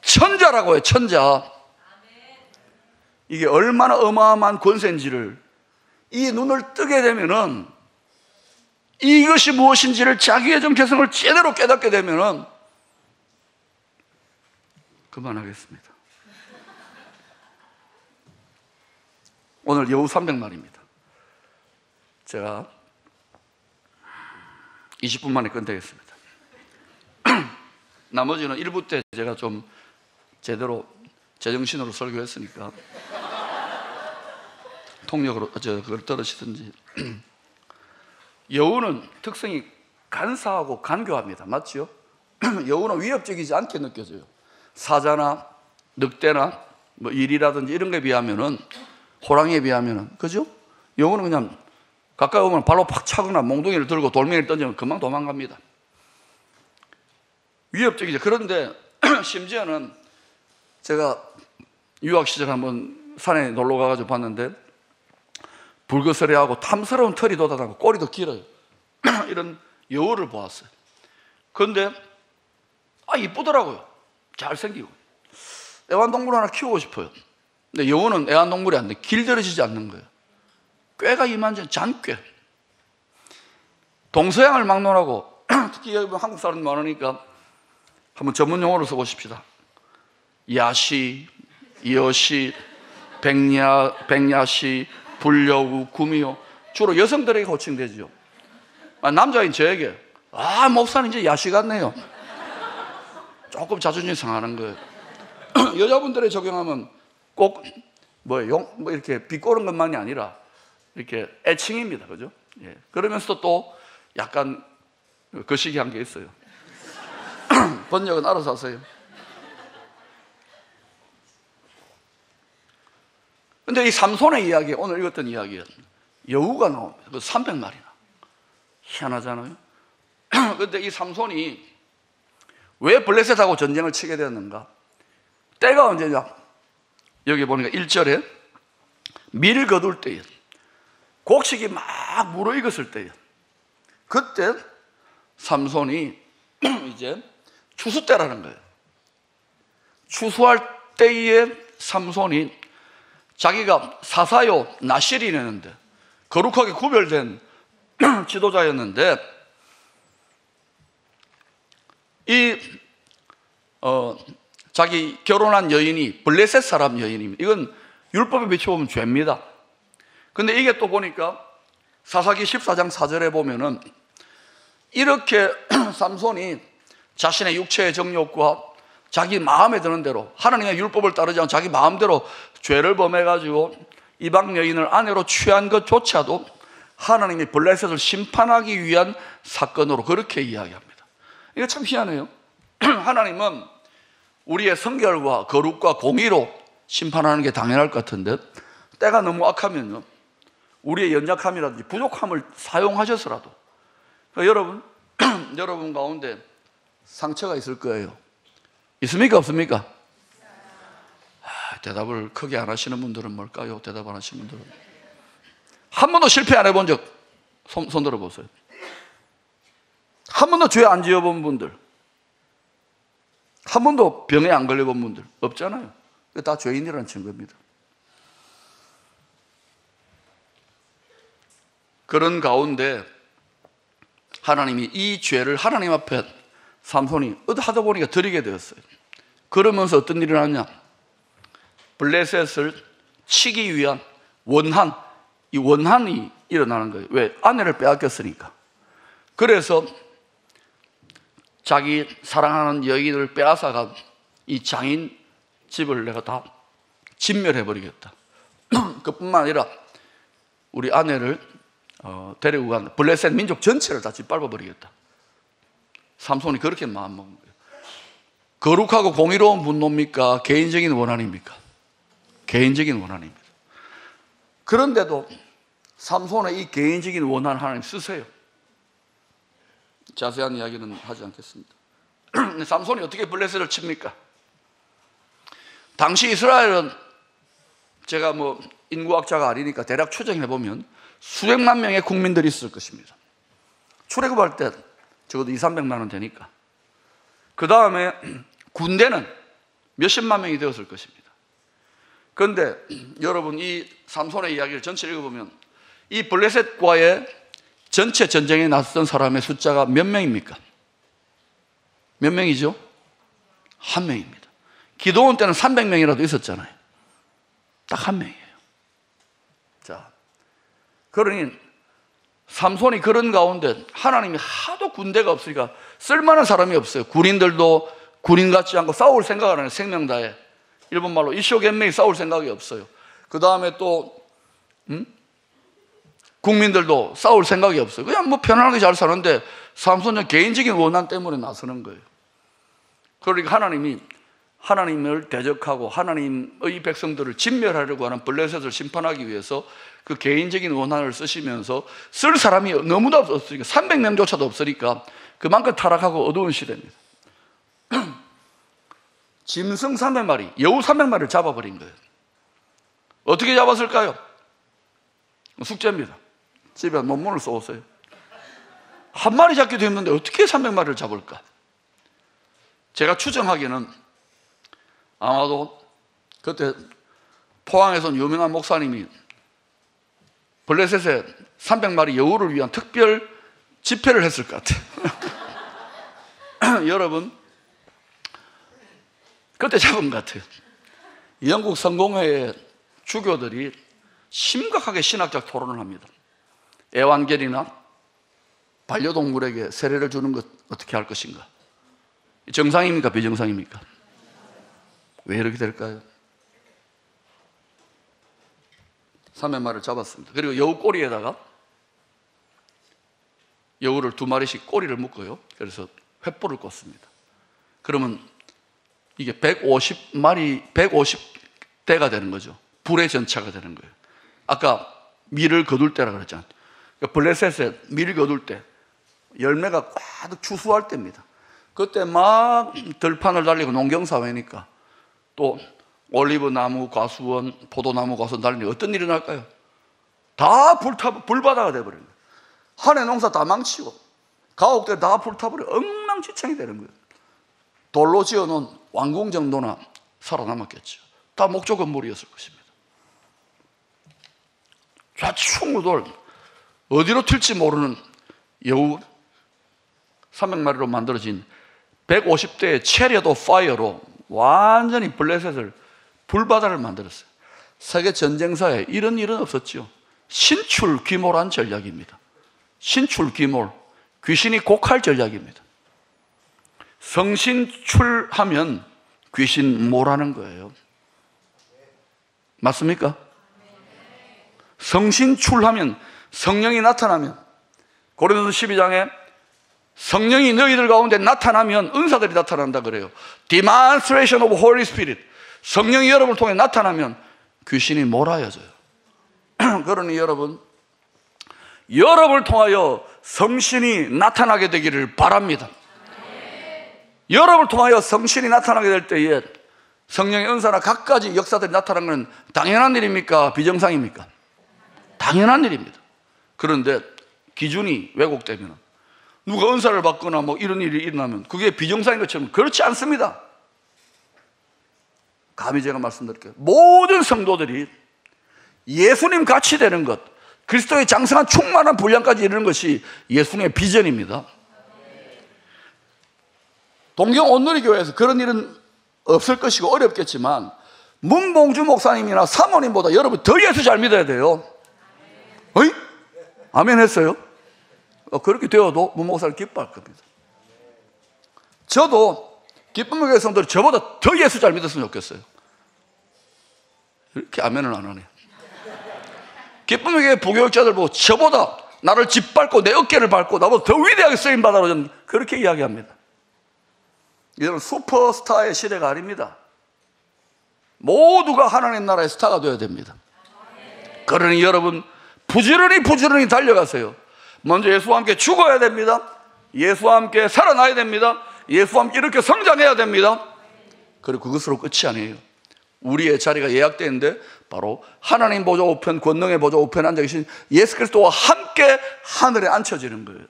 천자라고 해요, 천자. 이게 얼마나 어마어마한 권세인지를 이 눈을 뜨게 되면은, 이것이 무엇인지를 자기의 정체성을 제대로 깨닫게 되면은 그만하겠습니다. 오늘 여우 300마리입니다. 제가 20분 만에 끝내겠습니다. 나머지는 1부 때 제가 좀 제대로 제정신으로 설교했으니까 통역으로 그걸 들으시든지. 여우는 특성이 간사하고 간교합니다. 맞죠? 여우는 위협적이지 않게 느껴져요. 사자나 늑대나 뭐 일이라든지 이런 거에 비하면은, 호랑이에 비하면은, 그죠? 여우는 그냥 가까이 오면 발로 팍 차거나 몽둥이를 들고 돌멩이를 던지면 금방 도망갑니다. 위협적이죠. 그런데 심지어는 제가 유학 시절 한번 산에 놀러 가가지고 봤는데, 불그스레하고 탐스러운 털이 돋아나고 꼬리도 길어요. 이런 여우를 보았어요. 그런데 이쁘더라고요. 잘생기고. 애완동물 하나 키우고 싶어요. 근데 여우는 애완동물이 안 돼. 길들여지지 않는 거예요. 꾀가 이만저만 잔꾀. 동서양을 막론하고 특히 여기 한국 사람 많으니까 한번 전문 용어로 써보십시다. 야시, 여시, 백야시, 불려우, 구미호. 주로 여성들에게 호칭되죠. 남자인 저에게 목사님 이제 야시 같네요. 조금 자존심 상하는 거예요. 여자분들에 적용하면 꼭 뭐 이렇게 비꼬는 것만이 아니라 이렇게 애칭입니다. 그죠? 예. 그러면서도 또 약간 거시기한 게 있어요. 번역은 알아서 하세요. 근데 이 삼손의 이야기, 오늘 읽었던 이야기는 여우가 나옵니다. 그 300마리나. 희한하잖아요. 근데 이 삼손이 왜 블레셋하고 전쟁을 치게 되었는가? 때가 언제냐? 여기 보니까 1절에 밀 거둘 때에, 곡식이 막 무르익었을 때에, 그때 삼손이 이제 추수 때라는 거예요. 추수할 때에 삼손이 자기가 사사요 나실이었는데, 거룩하게 구별된 지도자였는데, 자기 결혼한 여인이 블레셋 사람 여인입니다. 이건 율법에 비춰보면 죄입니다. 근데 이게 또 보니까 사사기 14장 4절에 보면은 이렇게 삼손이 자신의 육체의 정욕과 자기 마음에 드는 대로, 하나님의 율법을 따르지 않고 자기 마음대로 죄를 범해가지고 이방 여인을 아내로 취한 것조차도 하나님이 블레셋을 심판하기 위한 사건으로 그렇게 이야기합니다. 이거 참 희한해요. 하나님은 우리의 성결과 거룩과 공의로 심판하는 게 당연할 것 같은데, 때가 너무 악하면요, 우리의 연약함이라든지 부족함을 사용하셔서라도, 그러니까 여러분 가운데 상처가 있을 거예요. 있습니까? 없습니까? 대답을 크게 안 하시는 분들은 뭘까요? 대답 안 하시는 분들은 한 번도 실패 안 해본 적 손 들어보세요. 한 번도 죄 안 지어본 분들, 한 번도 병에 안 걸려본 분들 없잖아요. 다 죄인이라는 증거입니다. 그런 가운데 하나님이 이 죄를 하나님 앞에 삼손이 하다 보니까 드리게 되었어요. 그러면서 어떤 일이 일어났냐? 블레셋을 치기 위한 원한, 이 원한이 일어나는 거예요. 왜? 아내를 빼앗겼으니까. 그래서 자기 사랑하는 여인을 빼앗아간 이 장인 집을 내가 다 진멸해버리겠다. 그뿐만 아니라 우리 아내를 데리고 간 블레셋 민족 전체를 다 짓밟아버리겠다. 삼손이 그렇게 마음먹은 거예요. 거룩하고 공의로운 분노입니까? 개인적인 원한입니까? 개인적인 원한입니다. 그런데도 삼손의 이 개인적인 원한 하나님 쓰세요. 자세한 이야기는 하지 않겠습니다. 삼손이 어떻게 블레셋을 칩니까? 당시 이스라엘은 제가 인구학자가 아니니까 대략 추정해보면 수백만 명의 국민들이 있을 것입니다. 출애굽할 때 적어도 200~300만 원 되니까. 그 다음에 군대는 몇십만 명이 되었을 것입니다. 그런데 여러분 이 삼손의 이야기를 전체 읽어보면 이 블레셋과의 전체 전쟁에 나섰던 사람의 숫자가 몇 명입니까? 몇 명이죠? 한 명입니다. 기도원 때는 300명이라도 있었잖아요. 딱 한 명이에요. 자, 그러니 삼손이 그런 가운데 하나님이 하도 군대가 없으니까 쓸만한 사람이 없어요. 군인들도 군인 같지 않고 싸울 생각을 안 해요. 생명 다해. 일본말로 이쇼겐메이 싸울 생각이 없어요. 그 다음에 또 국민들도 싸울 생각이 없어요. 그냥 편안하게 잘 사는데 삼손은 개인적인 원한 때문에 나서는 거예요. 그러니까 하나님이 하나님을 대적하고 하나님의 백성들을 진멸하려고 하는 블레셋을 심판하기 위해서 그 개인적인 원한을 쓰시면서 쓸 사람이 너무나 없으니까 300명조차도 없으니까 그만큼 타락하고 어두운 시대입니다. 짐승 300마리, 여우 300마리를 잡아버린 거예요. 어떻게 잡았을까요? 숙제입니다. 집에 논문을 써오세요. 한 마리 잡기도 힘든데 어떻게 300마리를 잡을까? 제가 추정하기에는 아마도 그때 포항에서 유명한 목사님이 블레셋에 300마리 여우를 위한 특별 집회를 했을 것 같아요. 여러분, 그때 잡은 것 같아요. 영국 성공회의 주교들이 심각하게 신학적 토론을 합니다. 애완견이나 반려동물에게 세례를 주는 것 어떻게 할 것인가? 정상입니까? 비정상입니까? 왜 이렇게 될까요? 300마리를 잡았습니다. 그리고 여우 꼬리에다가 여우를 2마리씩 꼬리를 묶어요. 그래서 횃불을 꽂습니다. 그러면 이게 150마리, 150대가 되는 거죠. 불의 전차가 되는 거예요. 아까 밀을 거둘 때라 그랬잖아요. 그러니까 블레셋에 밀을 거둘 때 열매가 꽉 추수할 때입니다. 그때 막 들판을 달리고 농경사회니까 또 올리브나무, 과수원, 포도나무, 과수원 달리니 어떤 일이 날까요? 다 불바다가 돼버린 거예요. 한해 농사 다 망치고 가옥들 다 불타버려 엉망진창이 되는 거예요. 돌로 지어놓은 왕궁 정도나 살아남았겠죠. 다 목조 건물이었을 것입니다. 좌충우돌 어디로 튈지 모르는 여우 300마리로 만들어진 150대의 체리어도 파이어로 완전히 블레셋을 불바다를 만들었어요. 세계 전쟁사에 이런 일은 없었죠. 신출귀몰한 전략입니다. 신출귀몰, 귀신이 곡할 전략입니다. 성신출하면 귀신 몰하는 거예요. 맞습니까? 성신출하면 성령이 나타나면 고린도서 12장에 성령이 너희들 가운데 나타나면 은사들이 나타난다 그래요. Demonstration of Holy Spirit. 성령이 여러분을 통해 나타나면 귀신이 몰아여져요. 그러니 여러분을 통하여 성신이 나타나게 되기를 바랍니다. 여러분을 통하여 성신이 나타나게 될 때에 성령의 은사나 갖가지 역사들이 나타나는 건 당연한 일입니까? 비정상입니까? 당연한 일입니다. 그런데 기준이 왜곡되면, 누가 은사를 받거나 뭐 이런 일이 일어나면 그게 비정상인 것처럼, 그렇지 않습니다. 감히 제가 말씀드릴게요. 모든 성도들이 예수님 같이 되는 것, 그리스도의 장성한 충만한 분량까지 이르는 것이 예수님의 비전입니다. 동경 온누리교회에서 그런 일은 없을 것이고 어렵겠지만, 문봉주 목사님이나 사모님보다 여러분 더 예수 잘 믿어야 돼요. 어이? 아멘 했어요? 그렇게 되어도 문 목사를 기뻐할 겁니다. 저도 기쁨의 교회 성도들이 저보다 더 예수 잘 믿었으면 좋겠어요. 이렇게 아멘을 안 하네요. 기쁨의 교회 부교육자들 보고 저보다 나를 짓밟고 내 어깨를 밟고 나보다 더 위대하게 쓰임받아라, 저는 그렇게 이야기합니다. 이런 슈퍼스타의 시대가 아닙니다. 모두가 하나님 나라의 스타가 되어야 됩니다. 그러니 여러분 부지런히 달려가세요. 먼저 예수와 함께 죽어야 됩니다. 예수와 함께 살아나야 됩니다. 예수와 함께 이렇게 성장해야 됩니다. 그리고 그것으로 끝이 아니에요. 우리의 자리가 예약되는데 바로 하나님 보좌 우편, 권능의 보좌 우편에 앉아 계신 예수 그리스도와 함께 하늘에 앉혀지는 거예요.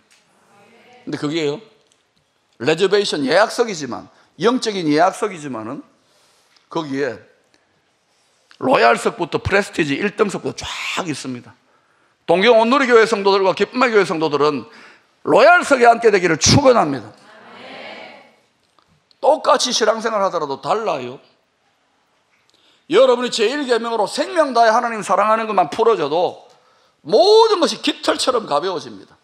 근데 그게요, 레저베이션, 예약석이지만, 영적인 예약석이지만은 거기에 로얄석부터 프레스티지 1등석부터 쫙 있습니다. 동경 온누리교회 성도들과 기쁨의 교회 성도들은 로얄석에 앉게 되기를 축원합니다. 똑같이 신앙생활 하더라도 달라요. 여러분이 제1계명으로 생명 다해 하나님 사랑하는 것만 풀어져도 모든 것이 깃털처럼 가벼워집니다.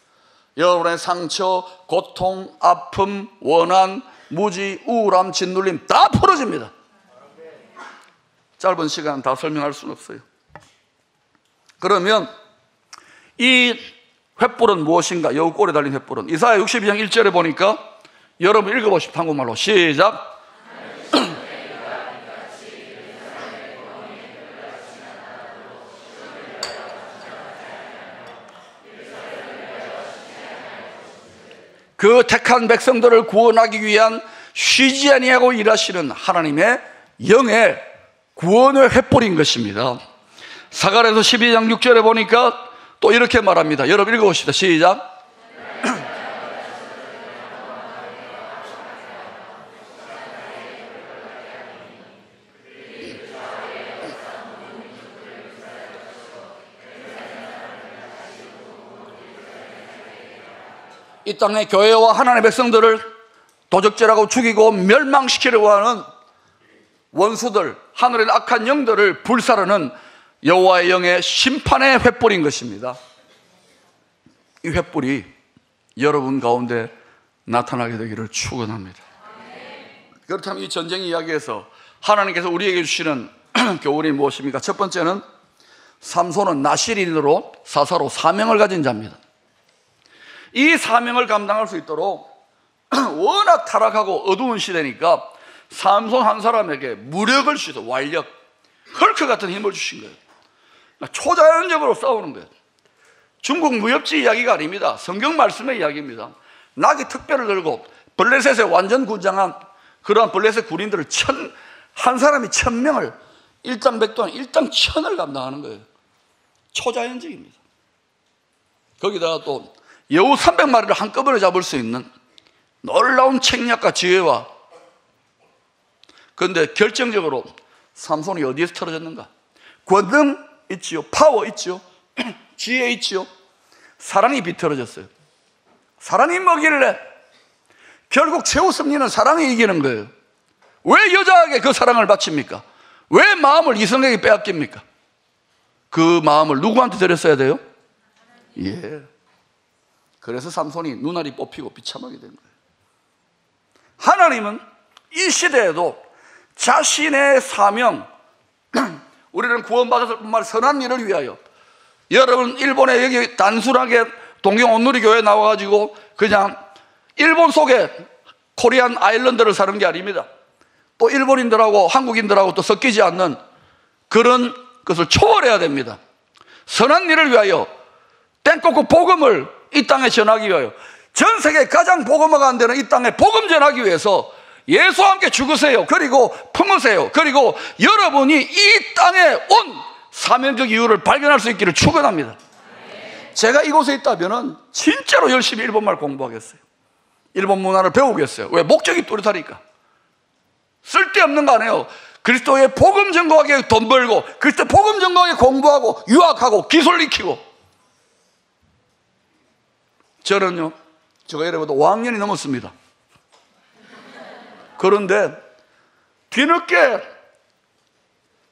여러분의 상처, 고통, 아픔, 원한, 무지, 우울함, 짓눌림 다 풀어집니다. 짧은 시간 다 설명할 수는 없어요. 그러면 이 횃불은 무엇인가? 여우 꼴에 달린 횃불은 이사야 62장 1절에 보니까, 여러분 읽어보십시오. 한국말로 시작. 그 택한 백성들을 구원하기 위한 쉬지 아니하고 일하시는 하나님의 영의 구원의 횃불인 것입니다. 사가랴서 12장 6절에 보니까 또 이렇게 말합니다. 여러분 읽어보십시다. 시작. 이 땅의 교회와 하나님의 백성들을 도적질하고 죽이고 멸망시키려고 하는 원수들, 하늘의 악한 영들을 불사르는 여호와의 영의 심판의 횃불인 것입니다. 이 횃불이 여러분 가운데 나타나게 되기를 축원합니다. 그렇다면 이 전쟁 이야기에서 하나님께서 우리에게 주시는 교훈이 무엇입니까? 첫 번째는 삼손은 나실인으로 사사로 사명을 가진 자입니다. 이 사명을 감당할 수 있도록 워낙 타락하고 어두운 시대니까 삼손 한 사람에게 무력을 주셔서 완력, 헐크 같은 힘을 주신 거예요. 초자연적으로 싸우는 거예요. 중국 무협지 이야기가 아닙니다. 성경 말씀의 이야기입니다. 낙이 특별을 들고 블레셋에 완전 군장한 그러한 블레셋 군인들을 한 사람이 1000명을 일당백동, 일당천을 감당하는 거예요. 초자연적입니다. 거기다가 또 여우 300마리를 한꺼번에 잡을 수 있는 놀라운 책략과 지혜와, 그런데 결정적으로 삼손이 어디에서 틀어졌는가? 권능 있지요, 파워 있지요, 지혜 있지요, 사랑이 비틀어졌어요. 사랑이 뭐길래? 결국 최후 승리는 사랑이 이기는 거예요. 왜 여자에게 그 사랑을 바칩니까? 왜 마음을 이성에게 빼앗깁니까? 그 마음을 누구한테 드렸어야 돼요? 예. 그래서 삼손이 눈알이 뽑히고 비참하게 된 거예요. 하나님은 이 시대에도 자신의 사명, 우리는 구원받았을 뿐만 아니라 선한 일을 위하여, 여러분 일본에 여기 단순하게 동경 온누리교회에 나와가지고 그냥 일본 속에 코리안 아일랜드를 사는 게 아닙니다. 또 일본인들하고 한국인들하고 또 섞이지 않는 그런 것을 초월해야 됩니다. 선한 일을 위하여 땡볕고 복음을 이 땅에 전하기 위하여, 전 세계 가장 복음화가 안 되는 이 땅에 복음 전하기 위해서 예수와 함께 죽으세요. 그리고 품으세요. 그리고 여러분이 이 땅에 온 사명적 이유를 발견할 수 있기를 축원합니다. 제가 이곳에 있다면 진짜로 열심히 일본말 공부하겠어요. 일본 문화를 배우겠어요. 왜? 목적이 뚜렷하니까. 쓸데없는 거 안 해요. 그리스도의 복음 전공하게 돈 벌고, 그리스도 복음 전공하게 공부하고, 유학하고, 기술 익히고. 저는요, 제가 이래봐도 5학년이 넘었습니다. 그런데 뒤늦게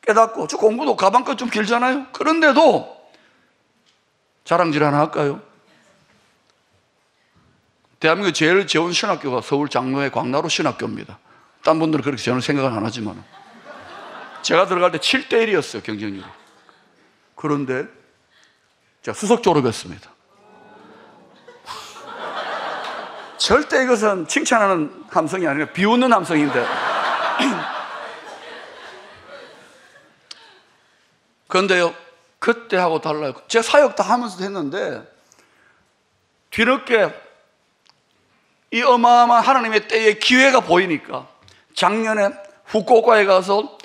깨닫고, 저 공부도 가방끈 좀 길잖아요. 그런데도 자랑질 하나 할까요? 대한민국 제일 좋은 신학교가 서울 장로의 광나루 신학교입니다. 딴 분들은 그렇게 저는 생각은 안 하지만 제가 들어갈 때 7대1이었어요, 경쟁률이. 그런데 제가 수석 졸업했습니다. 절대 이것은 칭찬하는 함성이 아니라 비웃는 함성인데 그런데요, 그때하고 달라요. 제가 사역 다 하면서도 했는데 뒤늦게 이 어마어마한 하나님의 때의 기회가 보이니까 작년에 후쿠오카에 가서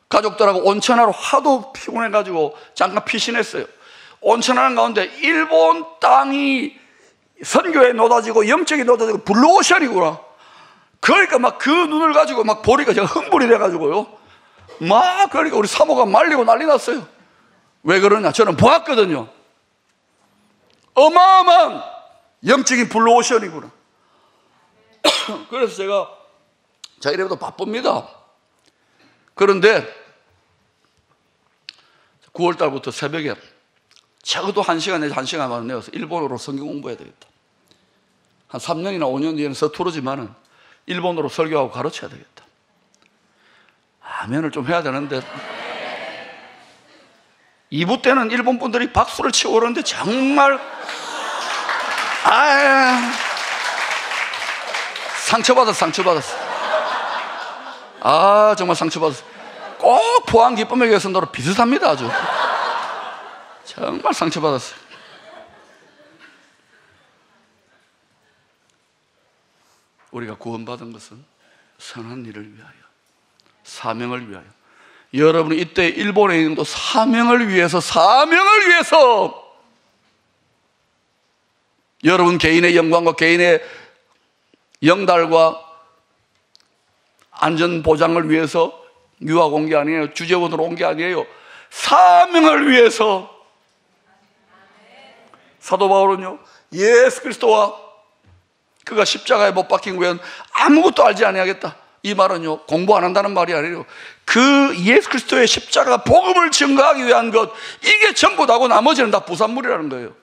가족들하고 온천하러 하도 피곤해가지고 잠깐 피신했어요. 온천하는 가운데 일본 땅이 선교에 놓아지고 영적이 놓아지고 블루오션이구나. 그러니까 막 그 눈을 가지고 막 보니까 제가 흥분이 돼가지고요. 막 그러니까 우리 사모가 말리고 난리 났어요. 왜 그러냐? 저는 보았거든요. 어마어마한 영적인 블루오션이구나. 그래서 제가 이래도 바쁩니다. 그런데 9월 달부터 새벽에 적어도 1시간 내지 1시간 반 내어서 일본어로 성경 공부해야 되겠다. 한 3년이나 5년 뒤에는 서투르지만은 일본어로 설교하고 가르쳐야 되겠다. 아멘을 좀 해야 되는데 2부 때는 일본 분들이 박수를 치고 그러는데 정말 상처받았어. 정말 상처받았어. 꼭 포항 기쁨의 교회 선도로 비슷합니다. 아주 정말 상처받았어요. 우리가 구원받은 것은 선한 일을 위하여, 사명을 위하여. 여러분이 이때 일본에 있는 것도 사명을 위해서 여러분 개인의 영광과 개인의 영달과 안전 보장을 위해서 유학 온 게 아니에요. 주재원으로 온 게 아니에요. 사명을 위해서. 사도 바울은요, 예수 그리스도와 그가 십자가에 못 박힌 후에는 아무것도 알지 아니하겠다. 이 말은요, 공부 안 한다는 말이 아니에요. 그 예수 그리스도의 십자가 복음을 증거하기 위한 것, 이게 전부다고 나머지는 다 부산물이라는 거예요.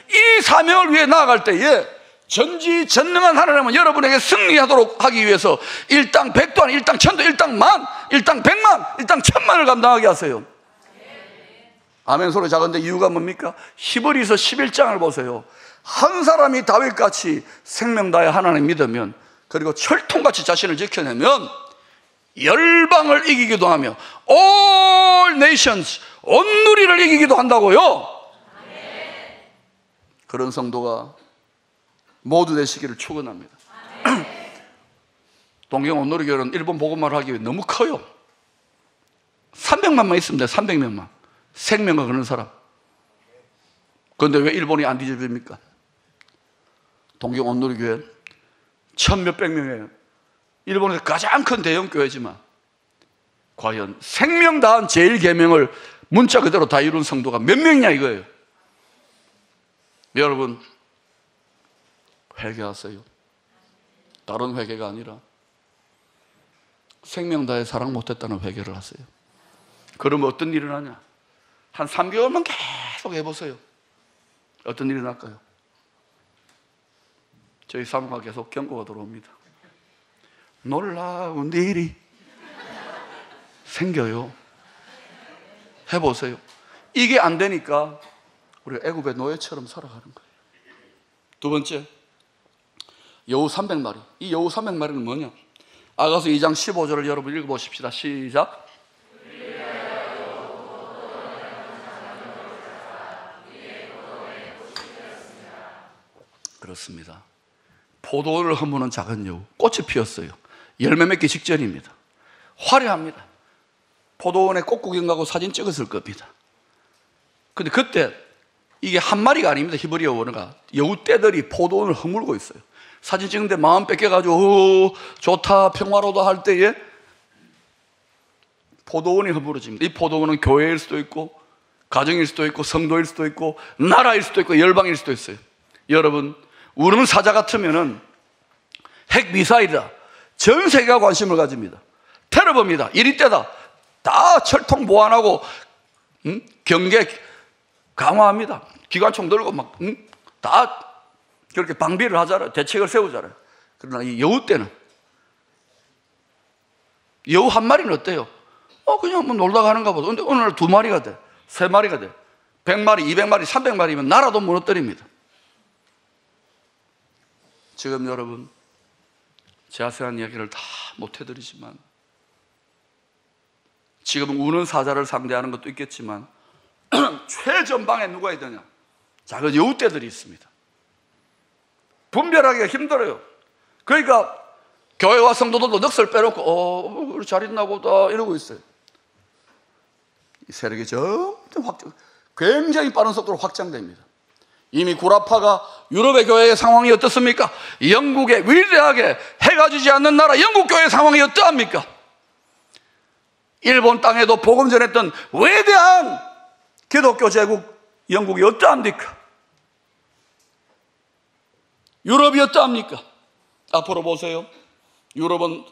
이 사명을 위해 나아갈 때에 전지전능한 하나님은 여러분에게 승리하도록 하기 위해서 일당 백도 아니 일당 천도, 일당 만, 일당 백만, 일당 천만을 감당하게 하세요. 아멘 소리 작은데 이유가 뭡니까? 히브리서 11장을 보세요. 한 사람이 다윗같이 생명 다해 하나님 믿으면, 그리고 철통같이 자신을 지켜내면 열방을 이기기도 하며 all nations, 온 누리를 이기기도 한다고요. 그런 성도가 모두 되시기를 축원합니다. 동경 온누리교회는 일본 복음화를 하기 위해 너무 커요. 300만만 있습니다. 300명만. 생명과 그런 사람. 그런데 왜 일본이 안 뒤집힙니까? 동경 온누리교회 1000몇백 명이에요. 일본에서 가장 큰 대형 교회지만 과연 생명 다한 제일 계명을 문자 그대로 다 이룬 성도가 몇 명이냐 이거예요. 여러분 회개하세요. 다른 회개가 아니라 생명 다해 사랑 못했다는 회개를 하세요. 그러면 어떤 일이 일어나냐? 한 3개월만 계속 해보세요. 어떤 일이 날까요? 저희 사모가 계속 경고가 들어옵니다. 놀라운 일이 생겨요. 해보세요. 이게 안 되니까 우리가 애굽의 노예처럼 살아가는 거예요. 두 번째, 여우 300마리. 이 여우 300마리는 뭐냐? 아가서 2장 15절을 여러분 읽어보십시다. 시작. 그렇습니다. 포도를 허무는 작은 여우, 꽃이 피었어요. 열매 맺기 직전입니다. 화려합니다. 포도원에 꽃구경 가고 사진 찍었을 겁니다. 근데 그때 이게 한 마리가 아닙니다. 히브리어 원어가 여우떼들이 포도원을 허물고 있어요. 사진 찍는데 마음 뺏겨가지고 좋다 평화로다 할 때에 포도원이 허물어집니다. 이 포도원은 교회일 수도 있고 가정일 수도 있고 성도일 수도 있고 나라일 수도 있고 열방일 수도 있어요. 여러분, 우는 사자 같으면은 핵미사일이다. 전 세계가 관심을 가집니다. 테러범이다. 이리 때다. 다 철통 보완하고 경계 강화합니다. 기관총 들고 막 다 그렇게 방비를 하잖아요. 대책을 세우잖아요. 그러나 이 여우 때는, 여우 한 마리는 어때요? 그냥 뭐 놀다 가는가 보다. 근데 어느 날 2마리가 돼, 3마리가 돼, 100마리, 200마리, 300마리면 나라도 무너뜨립니다. 지금 여러분, 자세한 이야기를 다 못해드리지만, 지금은 우는 사자를 상대하는 것도 있겠지만 최전방에 누가 있느냐? 작은 여우떼들이 있습니다. 분별하기가 힘들어요. 그러니까 교회와 성도들도 넋을 빼놓고 우리 잘 있나 보다 이러고 있어요. 이 세력이 점점 굉장히 빠른 속도로 확장됩니다. 이미 구라파가 유럽의 교회의 상황이 어떻습니까? 영국에 위대하게 해가 지지 않는 나라 영국 교회의 상황이 어떠합니까? 일본 땅에도 복음 전했던 위대한 기독교 제국 영국이 어떠합니까? 유럽이 어떠합니까? 앞으로 보세요. 유럽은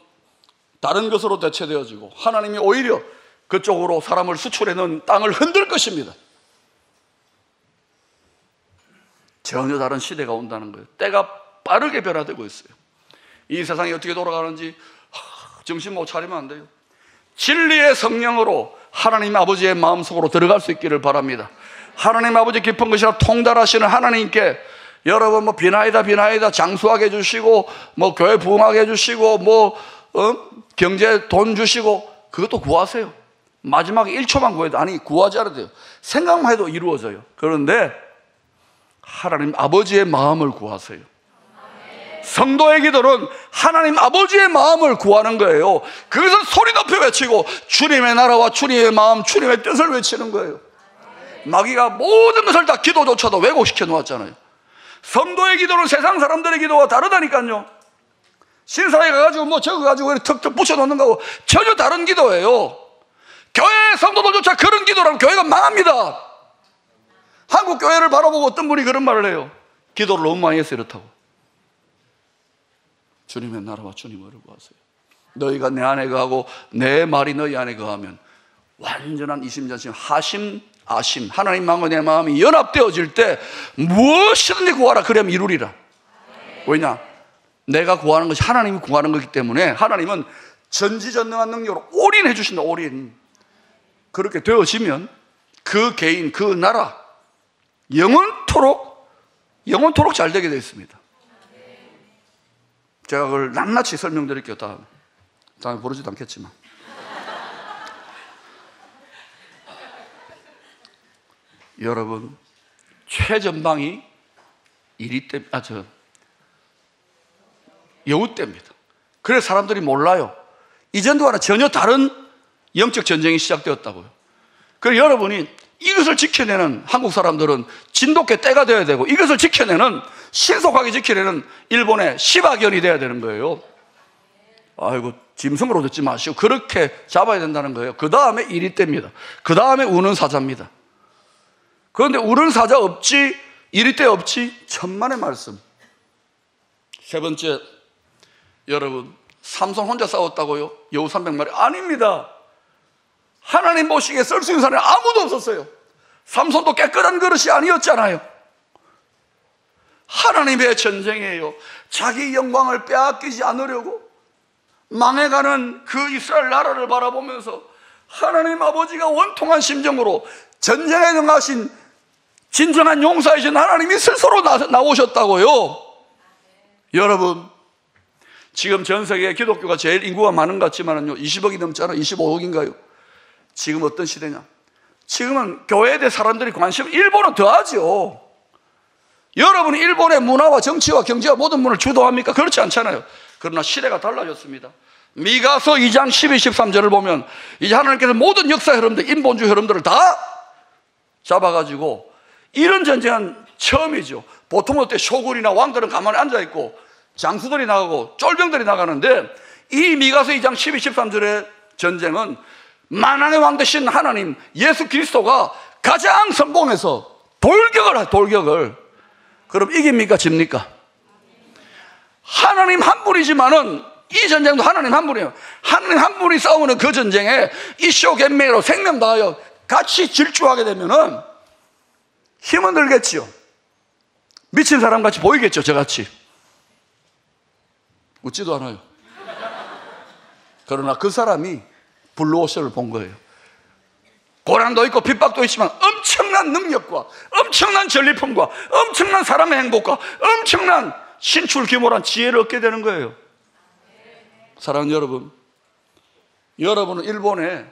다른 것으로 대체되어지고 하나님이 오히려 그쪽으로 사람을 수출해 놓은 땅을 흔들 것입니다. 전혀 다른 시대가 온다는 거예요. 때가 빠르게 변화되고 있어요. 이 세상이 어떻게 돌아가는지 정신 못 차리면 안 돼요. 진리의 성령으로 하나님 아버지의 마음속으로 들어갈 수 있기를 바랍니다. 하나님 아버지 깊은 것이라 통달하시는 하나님께 여러분 비나이다 장수하게 해주시고 교회 부흥하게 해주시고 경제 돈 주시고 그것도 구하세요. 마지막에 1초만 구해도 구하지 않아도 돼요. 생각만 해도 이루어져요. 그런데 하나님 아버지의 마음을 구하세요. 성도의 기도는 하나님 아버지의 마음을 구하는 거예요. 그것을 소리 높여 외치고 주님의 나라와 주님의 마음, 주님의 뜻을 외치는 거예요. 마귀가 모든 것을 다 기도조차도 왜곡시켜 놓았잖아요. 성도의 기도는 세상 사람들의 기도와 다르다니까요. 신사에 가가지고 저거 가지고 턱턱 붙여놓는 거하고 전혀 다른 기도예요. 교회 성도들조차 그런 기도라면 교회가 망합니다. 한국 교회를 바라보고 어떤 분이 그런 말을 해요. 기도를 너무 많이 해서 이렇다고. 주님의 나라와 주님을 구하세요. 너희가 내 안에 거하고 내 말이 너희 안에 거하면 완전한 이심전심 하심 아심 하나님 마음과 내 마음이 연합되어질 때 무엇이든지 구하라 그러면 이루리라. 왜냐? 내가 구하는 것이 하나님이 구하는 거기 때문에 하나님은 전지전능한 능력으로 올인해 주신다. 올인. 그렇게 되어지면 그 개인 그 나라 영원토록 잘 되게 되어 있습니다. 제가 그걸 낱낱이 설명드릴게요. 다음에 부르지도 않겠지만. 여러분, 최전방이 여우 때입니다. 그래서 사람들이 몰라요. 이전과는 전혀 다른 영적 전쟁이 시작되었다고요. 그래서 여러분이 이것을 지켜내는 한국 사람들은 진돗개 떼가 되어야 되고 이것을 지켜내는 신속하게 지켜내는 일본의 시바견이 되어야 되는 거예요. 아이고 짐승으로 듣지 마시고 그렇게 잡아야 된다는 거예요. 그 다음에 이리떼입니다. 그 다음에 우는 사자입니다. 그런데 우는 사자 없지 이리떼 없지 천만의 말씀. 세 번째, 여러분 삼손 혼자 싸웠다고요? 여우 300마리? 아닙니다. 하나님 보시기에 쓸 수 있는 사람이 아무도 없었어요. 삼손도 깨끗한 그릇이 아니었잖아요. 하나님의 전쟁이에요. 자기 영광을 빼앗기지 않으려고 망해가는 그 이스라엘 나라를 바라보면서 하나님 아버지가 원통한 심정으로 전쟁에 능하신 진정한 용사이신 하나님이 스스로 나오셨다고요. 여러분, 지금 전 세계에 기독교가 제일 인구가 많은 것 같지만요 20억이 넘잖아요. 25억인가요? 지금 어떤 시대냐? 지금은 교회에 대해 사람들이 관심을, 일본은 더하죠. 여러분이 일본의 문화와 정치와 경제와 모든 문을 주도합니까? 그렇지 않잖아요. 그러나 시대가 달라졌습니다. 미가서 2장 12, 13절을 보면 이제 하나님께서 모든 역사 흐름들, 인본주의 흐름들을 다 잡아가지고, 이런 전쟁은 처음이죠. 보통 때 쇼군이나 왕들은 가만히 앉아있고 장수들이 나가고 쫄병들이 나가는데, 이 미가서 2장 12, 13절의 전쟁은 만왕의 왕 되신 하나님 예수 그리스도가 가장 성공해서 돌격을 해, 돌격을. 그럼 이깁니까 집니까? 하나님 한 분이지만은 이 전쟁도 하나님 한 분이에요. 하나님 한 분이 싸우는 그 전쟁에 이쇼懸명으로 생명 다하여 같이 질주하게 되면은 힘은 들겠지요. 미친 사람 같이 보이겠죠, 저같이. 웃지도 않아요. 그러나 그 사람이 블루오션을 본 거예요. 고난도 있고 핍박도 있지만 엄청난 능력과 엄청난 전리품과 엄청난 사람의 행복과 엄청난 신출 규모란 지혜를 얻게 되는 거예요. 사랑하는 여러분, 여러분은 일본에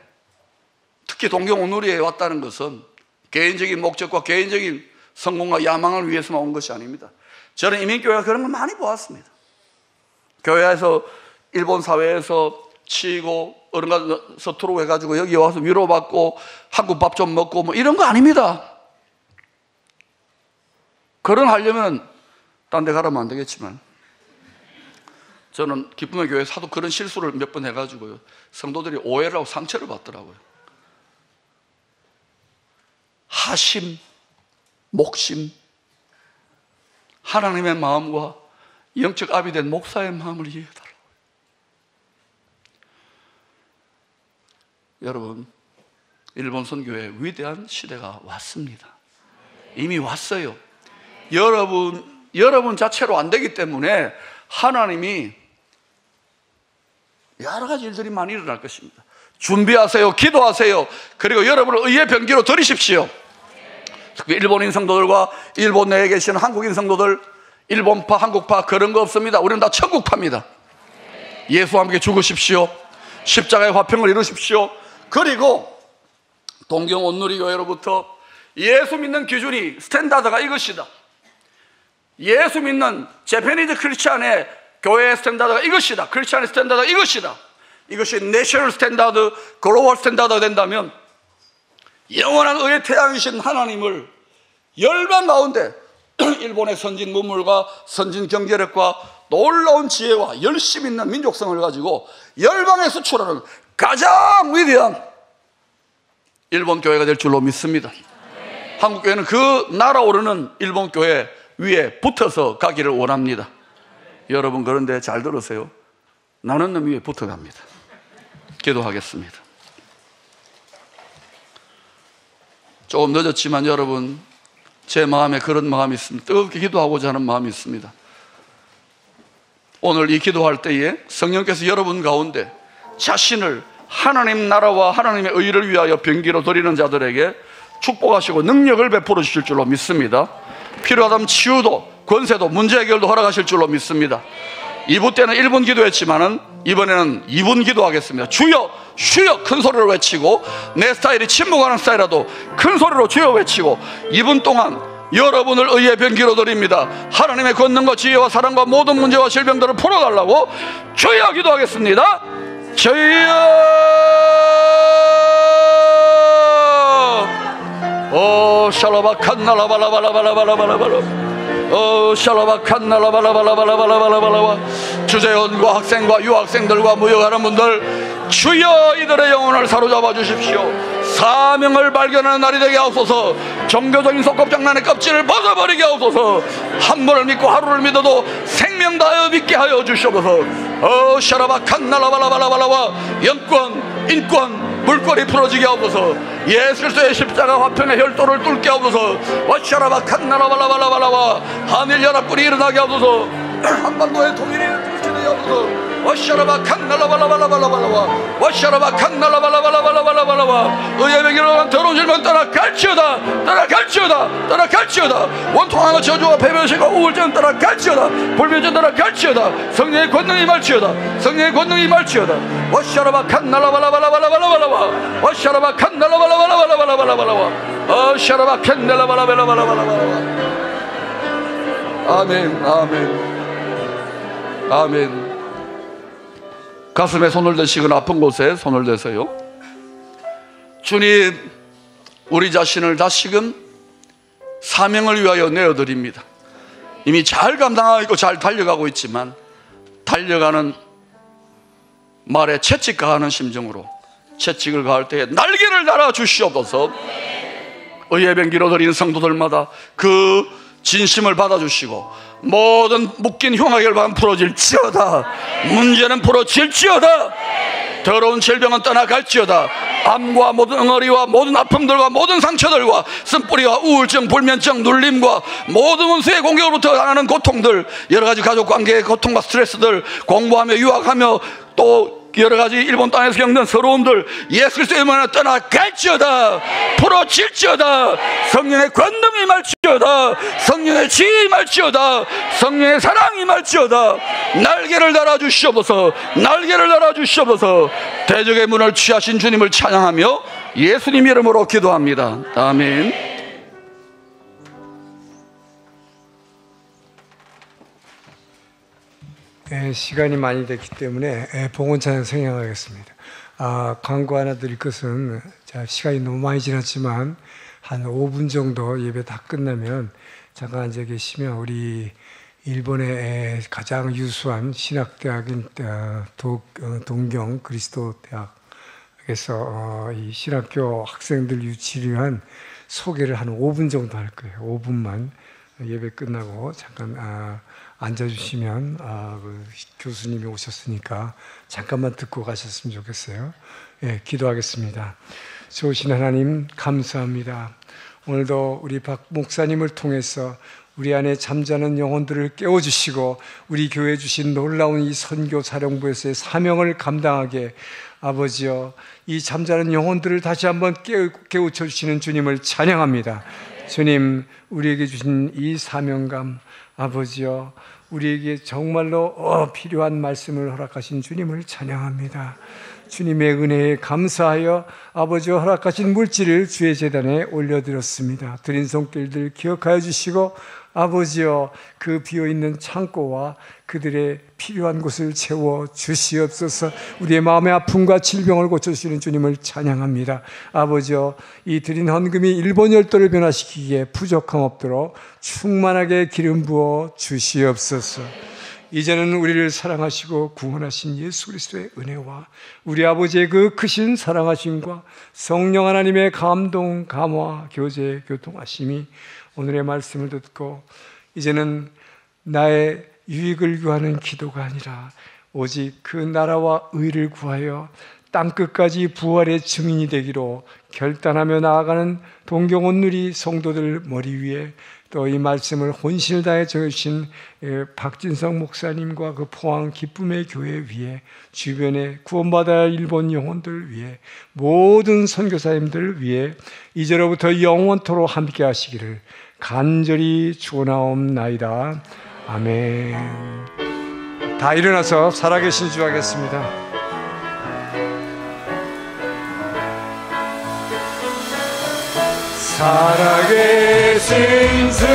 특히 동경 온누리에 왔다는 것은 개인적인 목적과 개인적인 성공과 야망을 위해서만 온 것이 아닙니다. 저는 이민교회가 그런 걸 많이 보았습니다. 교회에서 일본 사회에서 치이고 어른가 서투르고 해가지고 여기 와서 위로받고 한국 밥 좀 먹고 뭐 이런 거 아닙니다. 그런 하려면 딴 데 가라면 안 되겠지만, 저는 기쁨의 교회 사도 그런 실수를 몇 번 해가지고요, 성도들이 오해를 하고 상처를 받더라고요. 하심, 목심, 하나님의 마음과 영적 아비 된 목사의 마음을 이해해달라고요. 여러분, 일본 선교의 위대한 시대가 왔습니다. 이미 왔어요. 여러분 자체로 안 되기 때문에 하나님이 여러 가지 일들이 많이 일어날 것입니다. 준비하세요. 기도하세요. 그리고 여러분을 의의 병기로 들이십시오. 특히 일본인 성도들과 일본 내에 계시는 한국인 성도들, 일본파, 한국파 그런 거 없습니다. 우리는 다 천국파입니다. 예수와 함께 죽으십시오. 십자가의 화평을 이루십시오. 그리고 동경 온누리교회로부터 예수 믿는 기준이, 스탠다드가 이것이다. 예수 믿는 재패니즈 크리스찬의 교회의 스탠다드가 이것이다. 크리스찬의 스탠다드가 이것이다. 이것이 내셔널 스탠다드, 글로벌 스탠다드가 된다면 영원한 의의 태양이신 하나님을 열방 가운데 일본의 선진 문물과 선진 경제력과 놀라운 지혜와 열심 있는 민족성을 가지고 열방에 수출하는 가장 위대한 일본 교회가 될 줄로 믿습니다. 한국 교회는 그 날아오르는 일본 교회 위에 붙어서 가기를 원합니다. 여러분, 그런데 잘 들으세요. 나는 놈 위에 붙어갑니다. 기도하겠습니다. 조금 늦었지만 여러분, 제 마음에 그런 마음이 있습니다. 뜨겁게 기도하고자 하는 마음이 있습니다. 오늘 이 기도할 때에 성령께서 여러분 가운데 자신을 하나님 나라와 하나님의 의를 위하여 병기로 드리는 자들에게 축복하시고 능력을 베풀어 주실 줄로 믿습니다. 필요하다면 치유도, 권세도, 문제 해결도 허락하실 줄로 믿습니다. 2부 때는 1분 기도했지만은 이번에는 2분 기도하겠습니다. 주여, 주여 큰 소리로 외치고, 내 스타일이 침묵하는 스타일이라도 큰 소리로 주여 외치고 2분 동안 여러분을 의의 병기로 드립니다. 하나님의 권능과 지혜와 사랑과 모든 문제와 질병들을 풀어달라고 주여 기도하겠습니다. 주여. 오 샬라바칸나라바라바라바라바라바라. 샬라바칸나라바라바라바라바라바라. 주재원과 학생과 유학생들과 무역하는 분들, 주여 이들의 영혼을 사로잡아 주십시오. 사명을 발견하는 날이 되게 하옵소서. 종교적인 속겁장난의 껍질을 벗어버리게 하옵소서. 한 번을 믿고 하루를 믿어도 생명 다하여 믿게 하여 주시옵소서. 샤라바칸나라바라바라바라와 영권, 인권, 물꼬리 풀어지게 하옵소서. 예수 그리스도의 십자가 화평의 혈도를 뚫게 하옵소서. 와샤라바칸나라바라바라바라와 한일연합군이 일어나게 하옵소서. 한반도의 통일이 펼쳐지게 하옵소서. 와샤라바칸나라바라바라바라와 와샤라바칸나라바라바라바라와 의의 병기로 더러운 질병 떠나갈지어다. 떠나갈지어다. 떠나갈지어다. 원통함과 저주와 패배의식과 우울증 떠나갈지어다. 불면증 떠나갈지어다. 성령의 권능이 임할지어다. 성령의 권능이 임할지어다. 와샤라바칸나라바라바라바라바라와 와샤라바칸나라바라바라바라바라와 와샤라바칸나라바라바라바라바라와. 아멘, 아멘, 아멘. 가슴에 손을 대시거나 아픈 곳에 손을 대세요. 주님, 우리 자신을 다시금 사명을 위하여 내어드립니다. 이미 잘 감당하고 있고 잘 달려가고 있지만 달려가는 말에 채찍 가하는 심정으로 채찍을 가할 때에 날개를 달아 주시옵소서. 의의 병기로 드린 성도들마다 그 진심을 받아주시고 모든 묶인 흉악결박은 풀어질지어다. 문제는 풀어질지어다. 더러운 질병은 떠나갈지어다. 암과 모든 응어리와 모든 아픔들과 모든 상처들과 쓴뿌리와 우울증, 불면증, 눌림과 모든 원수의 공격으로부터 당하는 고통들, 여러 가지 가족 관계의 고통과 스트레스들, 공부하며 유학하며 또 여러 가지 일본 땅에서 겪는 서러움들 예수 그리스도의 이름으로 떠나갈지어다. 풀어질지어다. 성령의 권능이 임할지어다. 성령의 지혜이 임할지어다. 성령의 사랑이 임할지어다. 날개를 달아주시옵소서. 날개를 달아주시옵소서. 대적의 문을 취하신 주님을 찬양하며 예수님 이름으로 기도합니다. 아멘. 시간이 많이 됐기 때문에 봉헌 찬양 생략하겠습니다. 광고 하나 드릴 것은, 시간이 너무 많이 지났지만 한 5분 정도 예배 다 끝나면 잠깐 앉아 계시면 우리 일본의 가장 유수한 신학대학인 동경 그리스도 대학에서 이 신학교 학생들 유치를 위한 소개를 한 5분 정도 할 거예요. 5분만 예배 끝나고 잠깐 앉아주시면 그 교수님이 오셨으니까 잠깐만 듣고 가셨으면 좋겠어요. 예, 기도하겠습니다. 좋으신 하나님 감사합니다. 오늘도 우리 박 목사님을 통해서 우리 안에 잠자는 영혼들을 깨워주시고 우리 교회에 주신 놀라운 이 선교 사령부에서의 사명을 감당하게 아버지여 이 잠자는 영혼들을 다시 한번 깨우쳐 주시는 주님을 찬양합니다. 주님, 우리에게 주신 이 사명감 아버지여 우리에게 정말로 필요한 말씀을 허락하신 주님을 찬양합니다. 주님의 은혜에 감사하여 아버지와 허락하신 물질을 주의 제단에 올려드렸습니다. 드린 손길들 기억하여 주시고 아버지여 그 비어있는 창고와 그들의 필요한 곳을 채워 주시옵소서. 우리의 마음의 아픔과 질병을 고쳐주시는 주님을 찬양합니다. 아버지여 이 드린 헌금이 일본 열도를 변화시키기에 부족함 없도록 충만하게 기름 부어 주시옵소서. 이제는 우리를 사랑하시고 구원하신 예수 그리스도의 은혜와 우리 아버지의 그 크신 사랑하심과 성령 하나님의 감동, 감화, 교제, 교통하심이 오늘의 말씀을 듣고 이제는 나의 유익을 구하는 기도가 아니라 오직 그 나라와 의를 구하여 땅끝까지 부활의 증인이 되기로 결단하며 나아가는 동경 온누리 성도들 머리 위에 또 이 말씀을 혼신을 다해 적으신 박진성 목사님과 그 포항 기쁨의 교회 위에 주변에 구원받아야 할 일본 영혼들 위에 모든 선교사님들 위에 이제로부터 영원토록 함께 하시기를 간절히 축원하옵나이다. 아멘. 다 일어나서 살아계신 주 하겠습니다. 살아계신 주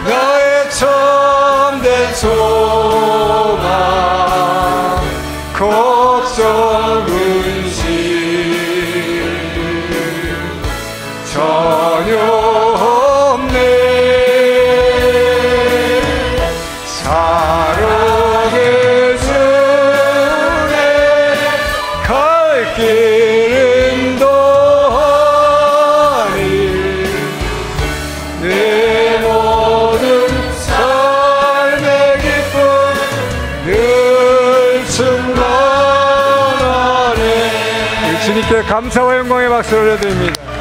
나의 참된 소망 걱정 근심 전혀 없네. 살아계신 갈 길은 더하니 내 모든 삶의 기쁨 늘 충만하네. 주님께 감사와 영광의 박수를 올려드립니다.